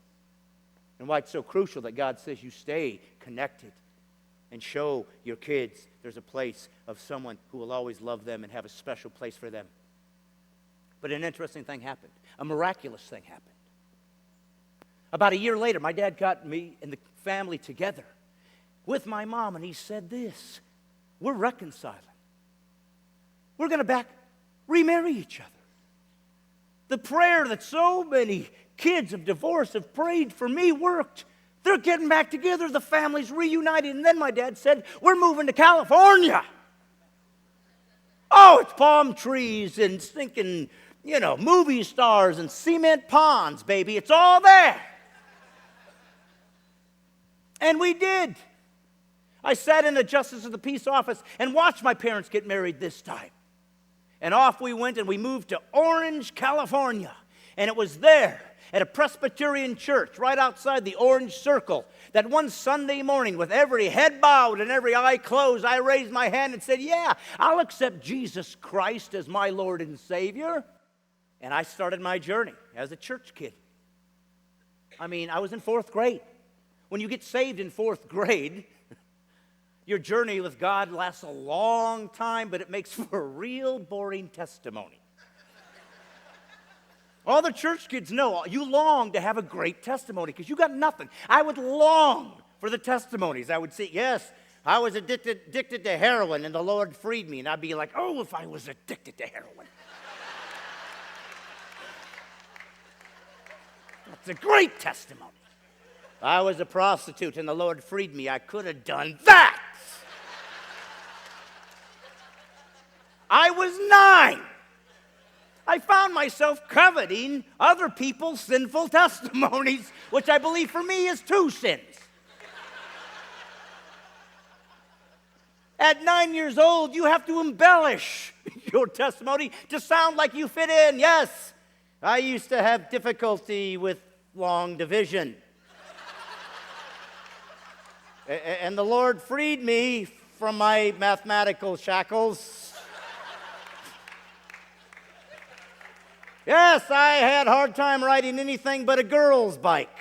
[SPEAKER 5] And why it's so crucial that God says you stay connected and show your kids there's a place of someone who will always love them and have a special place for them. But an interesting thing happened. A miraculous thing happened. About a year later, my dad got me and the family together with my mom, and he said this: we're reconciling. We're going to remarry each other. The prayer that so many kids of divorce have prayed for me worked. They're getting back together. The family's reunited. And then my dad said, we're moving to California. Oh, it's palm trees and stinking, movie stars and cement ponds, baby. It's all there. And we did. I sat in the Justice of the Peace office and watched my parents get married this time. And off we went, and we moved to Orange, California. And it was there at a Presbyterian church right outside the Orange Circle that one Sunday morning, with every head bowed and every eye closed, I raised my hand and said, yeah, I'll accept Jesus Christ as my Lord and Savior. And I started my journey as a church kid. I was in 4th grade. When you get saved in 4th grade, your journey with God lasts a long time, but it makes for a real boring testimony. All the church kids know you long to have a great testimony because you got nothing. I would long for the testimonies. I would say, yes, I was addicted to heroin and the Lord freed me. And I'd be like, oh, if I was addicted to heroin. That's a great testimony. I was a prostitute and the Lord freed me. I could have done that. I was 9. I found myself coveting other people's sinful testimonies, which I believe for me is 2 sins. At 9 years old, you have to embellish your testimony to sound like you fit in. Yes, I used to have difficulty with long division. And the Lord freed me from my mathematical shackles. Yes, I had a hard time riding anything but a girl's bike.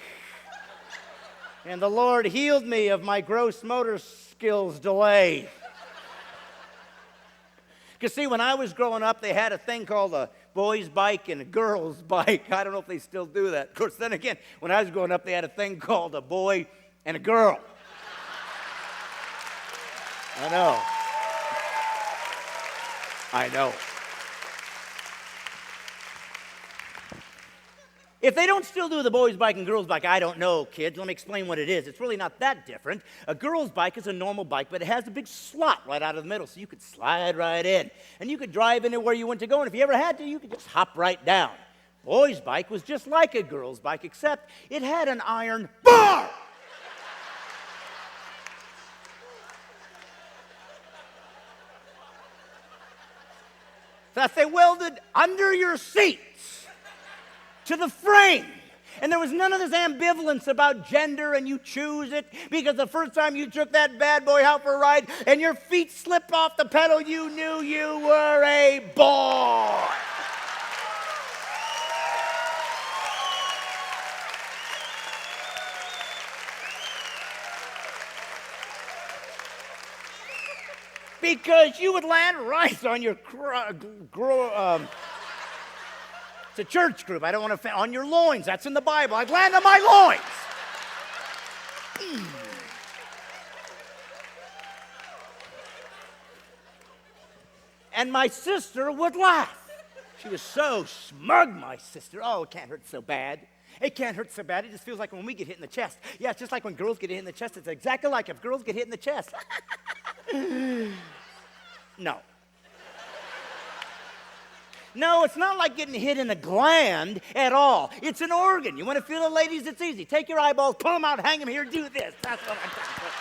[SPEAKER 5] And the Lord healed me of my gross motor skills delay. Because see, when I was growing up, they had a thing called a boy's bike and a girl's bike. I don't know if they still do that. Of course, then again, when I was growing up, they had a thing called a boy and a girl. I know. If they don't still do the boys' bike and girls' bike, I don't know, kids. Let me explain what it is. It's really not that different. A girl's bike is a normal bike, but it has a big slot right out of the middle, so you could slide right in. And you could drive anywhere you want to go, and if you ever had to, you could just hop right down. Boys' bike was just like a girl's bike, except it had an iron bar. That they welded under your seats to the frame. And there was none of this ambivalence about gender and you choose it, because the first time you took that bad boy out for a ride and your feet slipped off the pedal, you knew you were a boy. Because you would land right on your it's a church group. I don't want to on your loins. That's in the Bible. I'd land on my loins. And my sister would laugh. She was so smug, my sister. Oh, it can't hurt so bad. It can't hurt so bad. It just feels like when we get hit in the chest. Yeah, it's just like when girls get hit in the chest. It's exactly like if girls get hit in the chest. No. No, it's not like getting hit in a gland at all. It's an organ. You want to feel it, ladies? It's easy. Take your eyeballs, pull them out, hang them here, do this. That's what I'm talking about.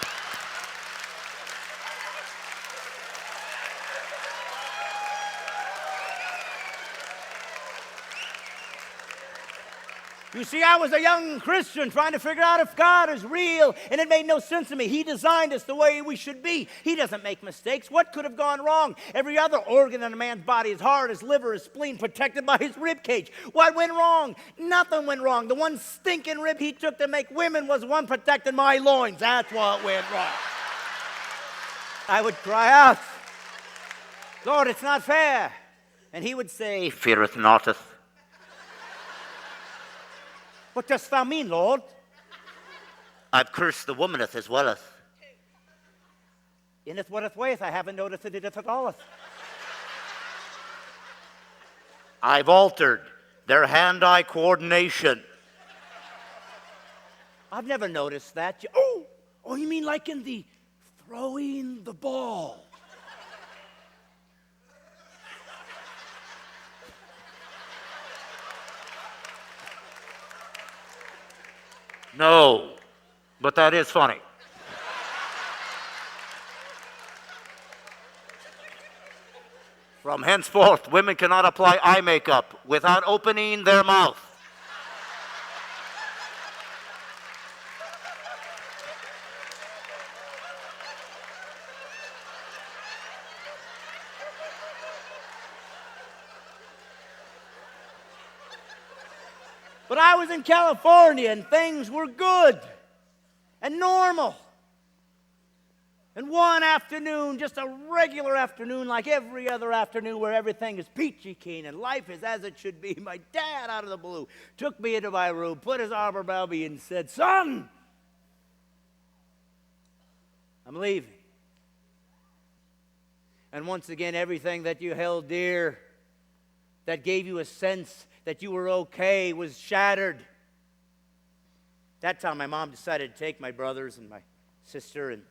[SPEAKER 5] You see, I was a young Christian trying to figure out if God is real, and it made no sense to me. He designed us the way we should be. He doesn't make mistakes. What could have gone wrong? Every other organ in a man's body, his heart, his liver, his spleen, protected by his rib cage. What went wrong? Nothing went wrong. The one stinking rib he took to make women was one protecting my loins. That's what went wrong. I would cry out, Lord, it's not fair. And he would say, feareth noughteth. What dost thou mean, Lord? I've cursed the womaneth as welleth. Inneth whateth waith, I haven't noticed that it doth alleth. I've altered their hand-eye coordination. I've never noticed that. Oh, you mean like in the throwing the ball? No, but that is funny. From henceforth, women cannot apply eye makeup without opening their mouth. But I was in California and things were good and normal. And one afternoon, just a regular afternoon like every other afternoon where everything is peachy keen and life is as it should be, my dad out of the blue took me into my room, put his arm around me and said, son, I'm leaving. And once again, everything that you held dear, that gave you a sense that you were okay, was shattered. That time my mom decided to take my brothers and my sister and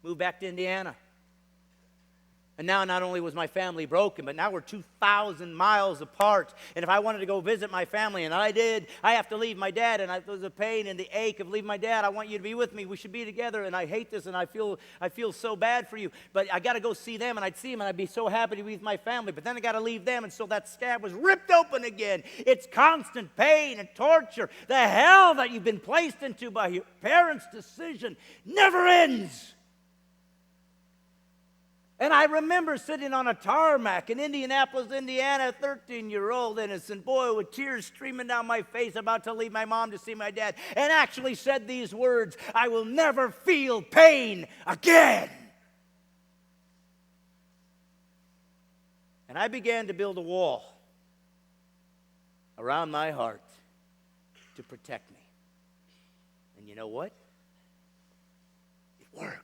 [SPEAKER 5] move back to Indiana. And now not only was my family broken, but now we're 2,000 miles apart. And if I wanted to go visit my family, and I did, I have to leave my dad. And there's the pain and the ache of leaving my dad. I want you to be with me. We should be together. And I hate this, and I feel so bad for you. But I got to go see them, and I'd see them, and I'd be so happy to be with my family. But then I got to leave them, and so that scab was ripped open again. It's constant pain and torture. The hell that you've been placed into by your parents' decision never ends. And I remember sitting on a tarmac in Indianapolis, Indiana, a 13-year-old innocent boy with tears streaming down my face, about to leave my mom to see my dad, and actually said these words, I will never feel pain again. And I began to build a wall around my heart to protect me. And you know what? It worked.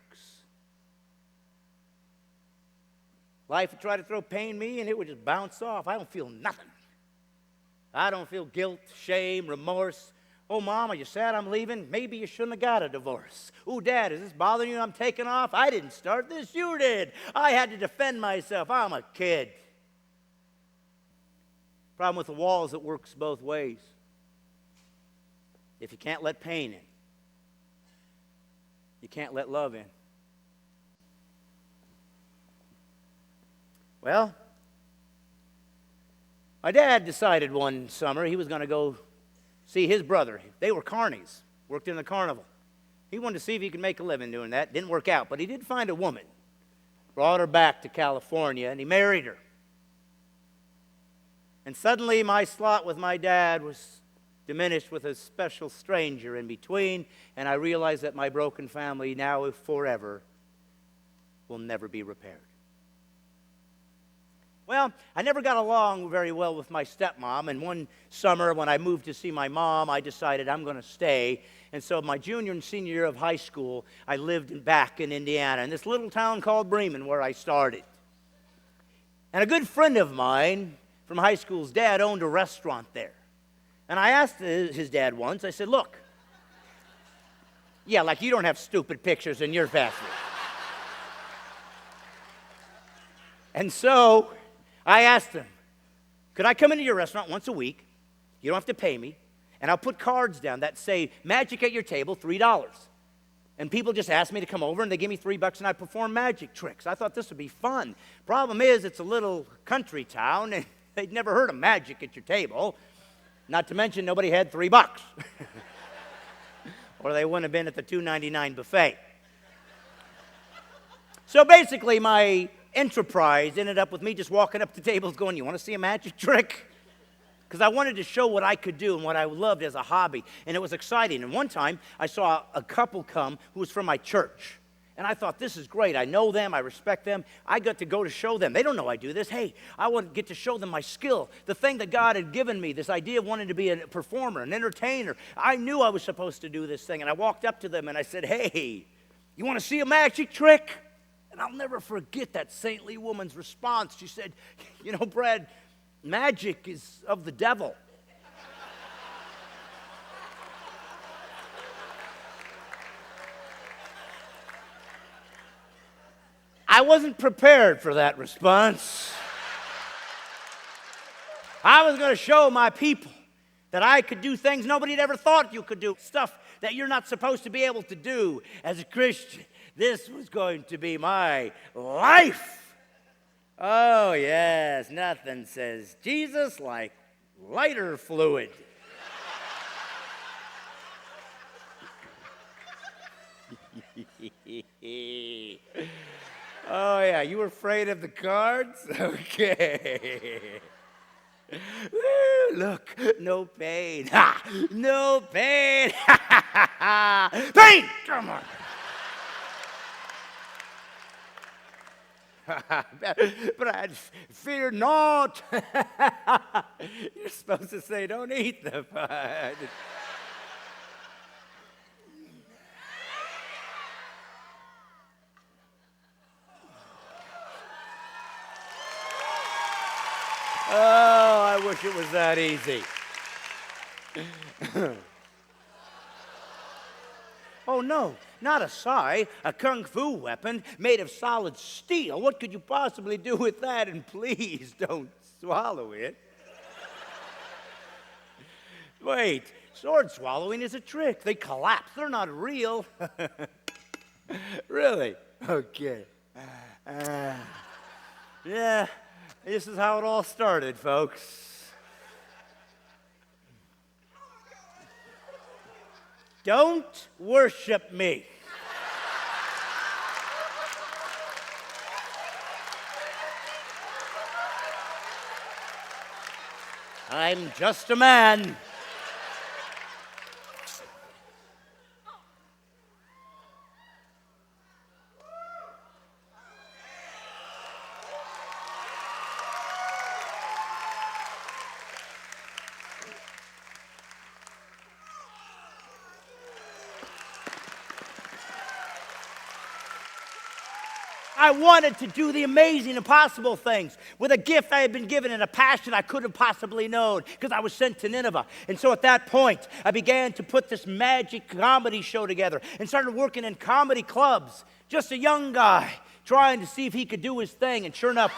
[SPEAKER 5] Life would try to throw pain at me, and it would just bounce off. I don't feel nothing. I don't feel guilt, shame, remorse. Oh, Mom, are you sad I'm leaving? Maybe you shouldn't have got a divorce. Oh, Dad, is this bothering you? I'm taking off. I didn't start this. You did. I had to defend myself. I'm a kid. Problem with the wall is it works both ways. If you can't let pain in, you can't let love in. Well, my dad decided one summer he was going to go see his brother. They were carnies, worked in the carnival. He wanted to see if he could make a living doing that. Didn't work out, but he did find a woman. Brought her back to California, and he married her. And suddenly my slot with my dad was diminished with a special stranger in between, and I realized that my broken family now forever will never be repaired. Well, I never got along very well with my stepmom, and one summer when I moved to see my mom, I decided I'm going to stay. And so my junior and senior year of high school, I lived back in Indiana, in this little town called Bremen where I started. And a good friend of mine from high school's dad owned a restaurant there. And I asked his dad once, I said, look, yeah, like you don't have stupid pictures in your fast food. And so I asked him, could I come into your restaurant once a week? You don't have to pay me. And I'll put cards down that say, magic at your table, $3. And people just ask me to come over, and they give me $3, and I perform magic tricks. I thought this would be fun. Problem is, it's a little country town, and they'd never heard of magic at your table. Not to mention, nobody had $3. Or they wouldn't have been at the $2.99 buffet. So basically, my enterprise ended up with me just walking up to tables going, you want to see a magic trick? Because I wanted to show what I could do and what I loved as a hobby. And it was exciting. And one time, I saw a couple come who was from my church. And I thought, this is great. I know them. I respect them. I got to go to show them. They don't know I do this. Hey, I want to get to show them my skill, the thing that God had given me, this idea of wanting to be a performer, an entertainer. I knew I was supposed to do this thing. And I walked up to them and I said, hey, you want to see a magic trick? And I'll never forget that saintly woman's response. She said, you know, Brad, magic is of the devil. I wasn't prepared for that response. I was going to show my people that I could do things nobody had ever thought you could do, stuff that you're not supposed to be able to do as a Christian. This was going to be my life. Oh, yes, nothing says Jesus like lighter fluid. Oh, yeah, you were afraid of the cards? Okay. Woo, look, no pain. Ha! No pain. Pain! Come on. But fear not. You're supposed to say, don't eat the bud. Oh, I wish it was that easy. Oh, no, not a sai, a kung fu weapon made of solid steel. What could you possibly do with that? And please don't swallow it. Wait, sword swallowing is a trick. They collapse. They're not real. Really? Okay. Yeah. This is how it all started, folks. Don't worship me. I'm just a man. I wanted to do the amazing, impossible things with a gift I had been given and a passion I couldn't have possibly known because I was sent to Nineveh. And so at that point, I began to put this magic comedy show together and started working in comedy clubs. Just a young guy trying to see if he could do his thing. And sure enough,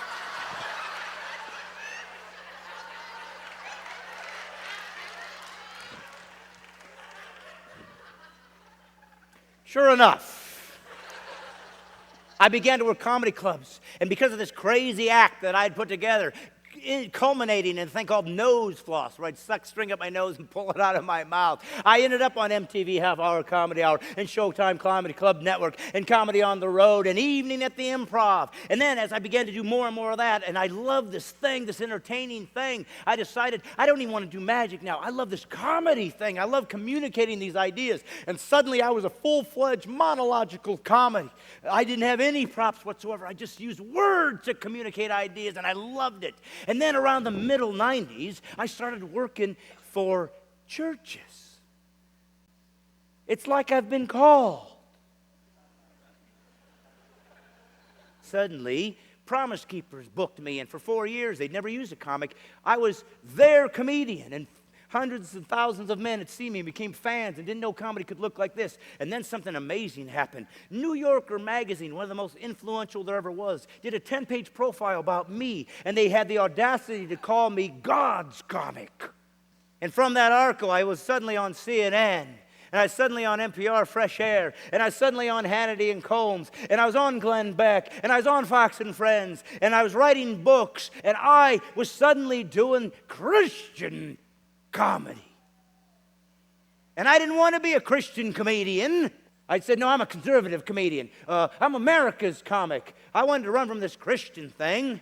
[SPEAKER 5] I began to work comedy clubs. And because of this crazy act that I'd put together, culminating in a thing called nose floss, where I'd suck string up my nose and pull it out of my mouth. I ended up on MTV Half Hour Comedy Hour and Showtime Comedy Club Network and Comedy on the Road and Evening at the Improv. And then as I began to do more and more of that, and I love this thing, this entertaining thing, I decided I don't even want to do magic now. I love this comedy thing. I love communicating these ideas. And suddenly I was a full-fledged monological comedy. I didn't have any props whatsoever. I just used words to communicate ideas, and I loved it. And then around the middle 90s, I started working for churches. It's like I've been called. Suddenly, Promise Keepers booked me, and for 4 years, they'd never used a comic. I was their comedian, and hundreds and thousands of men had seen me and became fans and didn't know comedy could look like this. And then something amazing happened. New Yorker magazine, one of the most influential there ever was, did a 10-page profile about me, and they had the audacity to call me God's comic. And from that article, I was suddenly on CNN, and I was suddenly on NPR Fresh Air, and I was suddenly on Hannity and Combs, and I was on Glenn Beck, and I was on Fox and Friends, and I was writing books, and I was suddenly doing Christian comedy. And I didn't want to be a Christian comedian. I said, no, I'm a conservative comedian. I'm America's comic. I wanted to run from this Christian thing.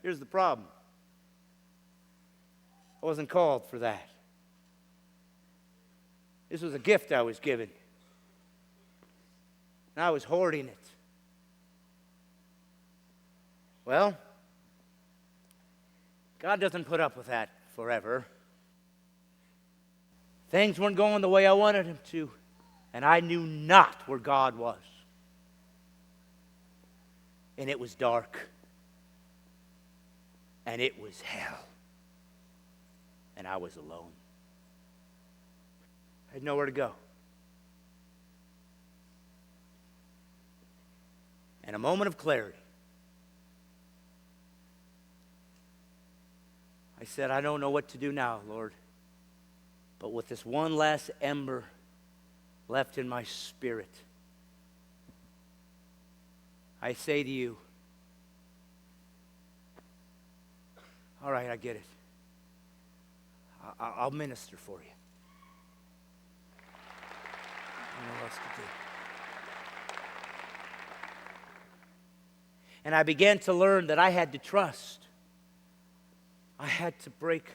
[SPEAKER 5] Here's the problem. I wasn't called for that. This was a gift I was given. And I was hoarding it. Well, God doesn't put up with that forever. Things weren't going the way I wanted them to, and I knew not where God was. And it was dark. And it was hell. And I was alone. I had nowhere to go. And a moment of clarity. I said, I don't know what to do now, Lord. But with this one last ember left in my spirit, I say to you, all right, I get it. I'll minister for you. I don't know what else to do. And I began to learn that I had to trust. I had to break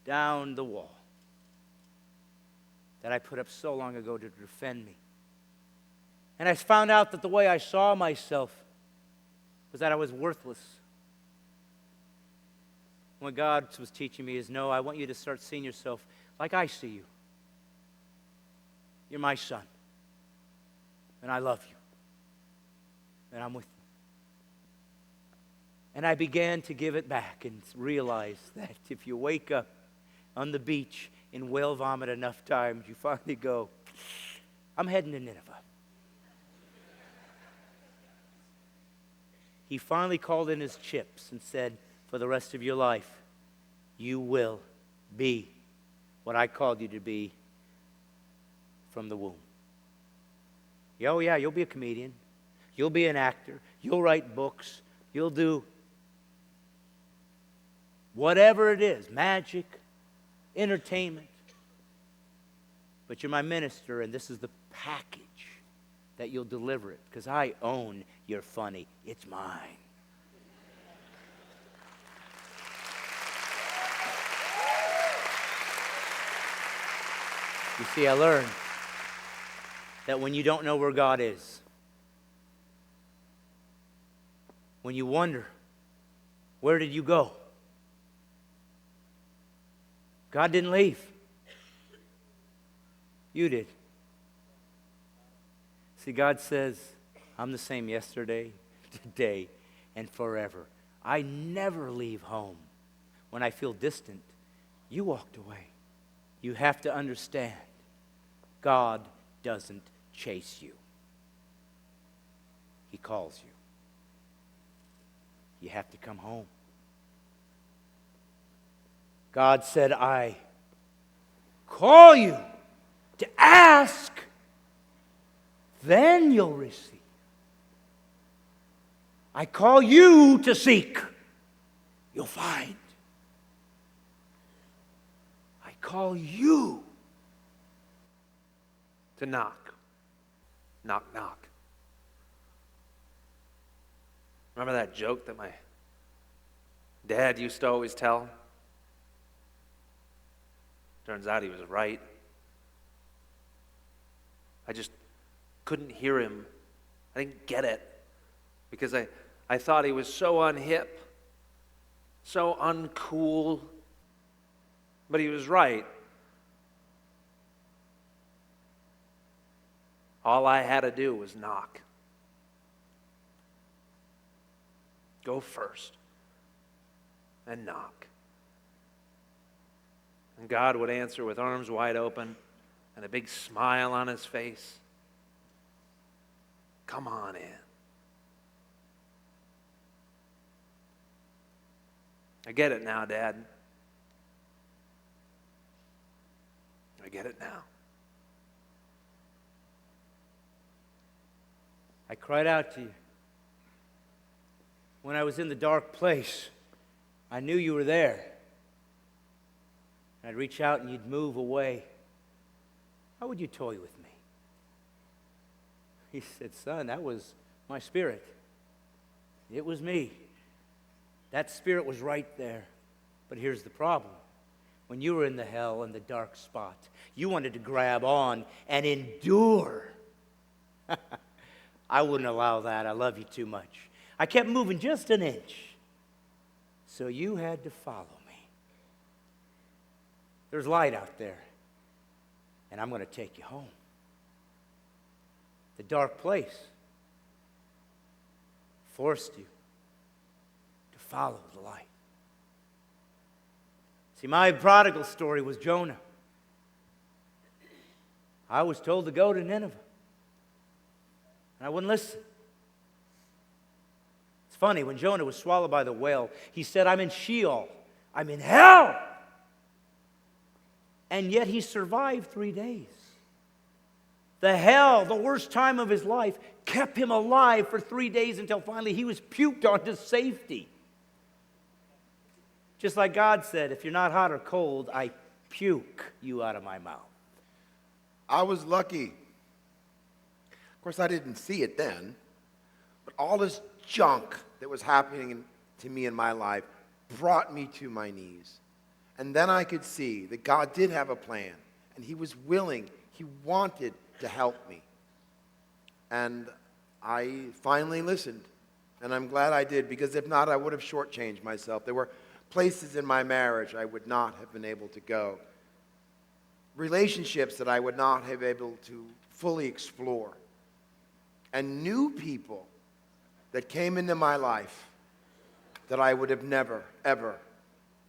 [SPEAKER 5] down the wall that I put up so long ago to defend me. And I found out that the way I saw myself was that I was worthless. What God was teaching me is, no, I want you to start seeing yourself like I see you. You're my son. And I love you. And I'm with you. And I began to give it back and realize that if you wake up on the beach in whale vomit enough times, you finally go, I'm heading to Nineveh. He finally called in his chips and said, for the rest of your life, you will be what I called you to be from the womb. Oh yeah, you'll be a comedian. You'll be an actor. You'll write books. You'll do whatever it is, magic, entertainment. But you're my minister, and this is the package that you'll deliver it, because I own your funny. It's mine. You see, I learned that when you don't know where God is, when you wonder, where did you go? God didn't leave. You did. See, God says, I'm the same yesterday, today, and forever. I never leave home. When I feel distant, you walked away. You have to understand, God doesn't chase you. He calls you. You have to come home. God said, I call you to ask, then you'll receive. I call you to seek, you'll find. I call you
[SPEAKER 2] To knock. Knock, knock. Remember that joke that my dad used to always tell? Turns out he was right. I just couldn't hear him. I didn't get it because I thought he was so unhip, so uncool. But he was right. All I had to do was knock. Go first and knock. And God would answer with arms wide open and a big smile on his face. Come on in. I get it now, Dad. I get it now.
[SPEAKER 5] I cried out to you. When I was in the dark place, I knew you were there. I'd reach out and you'd move away. How would you toy with me? He said, son, that was my spirit. It was me. That spirit was right there. But here's the problem. when you were in the hell and the dark spot. You wanted to grab on and endure. I wouldn't allow that. I love you too much. I kept moving just an inch. So you had to follow me. There's light out there, and I'm going to take you home. The dark place forced you to follow the light. See, my prodigal story was Jonah. I was told to go to Nineveh, and I wouldn't listen. It's funny, when Jonah was swallowed by the whale, he said, I'm in Sheol, I'm in hell. And yet he survived 3 days. The hell, the worst time of his life, kept him alive for 3 days until finally he was puked on to safety. Just like God said, if you're not hot or cold, I puke you out of my mouth.
[SPEAKER 3] I was lucky. Of course, I didn't see it then, but all this junk that was happening to me in my life brought me to my knees. And then I could see that God did have a plan, and He was willing, He wanted to help me. And I finally listened, and I'm glad I did, because if not, I would have shortchanged myself. There were places in my marriage I would not have been able to go, relationships that I would not have been able to fully explore, and new people that came into my life that I would have never, ever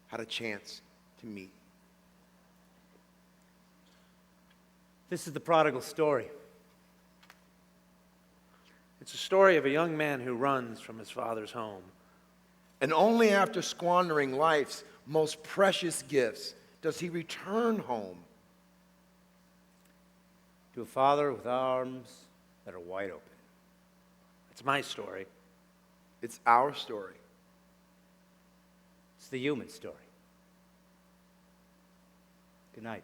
[SPEAKER 3] had a chance to meet.
[SPEAKER 5] This is the prodigal story.
[SPEAKER 2] It's a story of a young man who runs from his father's home.
[SPEAKER 3] And only after squandering life's most precious gifts does he return home.
[SPEAKER 5] To a father with arms that are wide open.
[SPEAKER 2] It's my story.
[SPEAKER 3] It's our story.
[SPEAKER 5] It's the human story. Good night.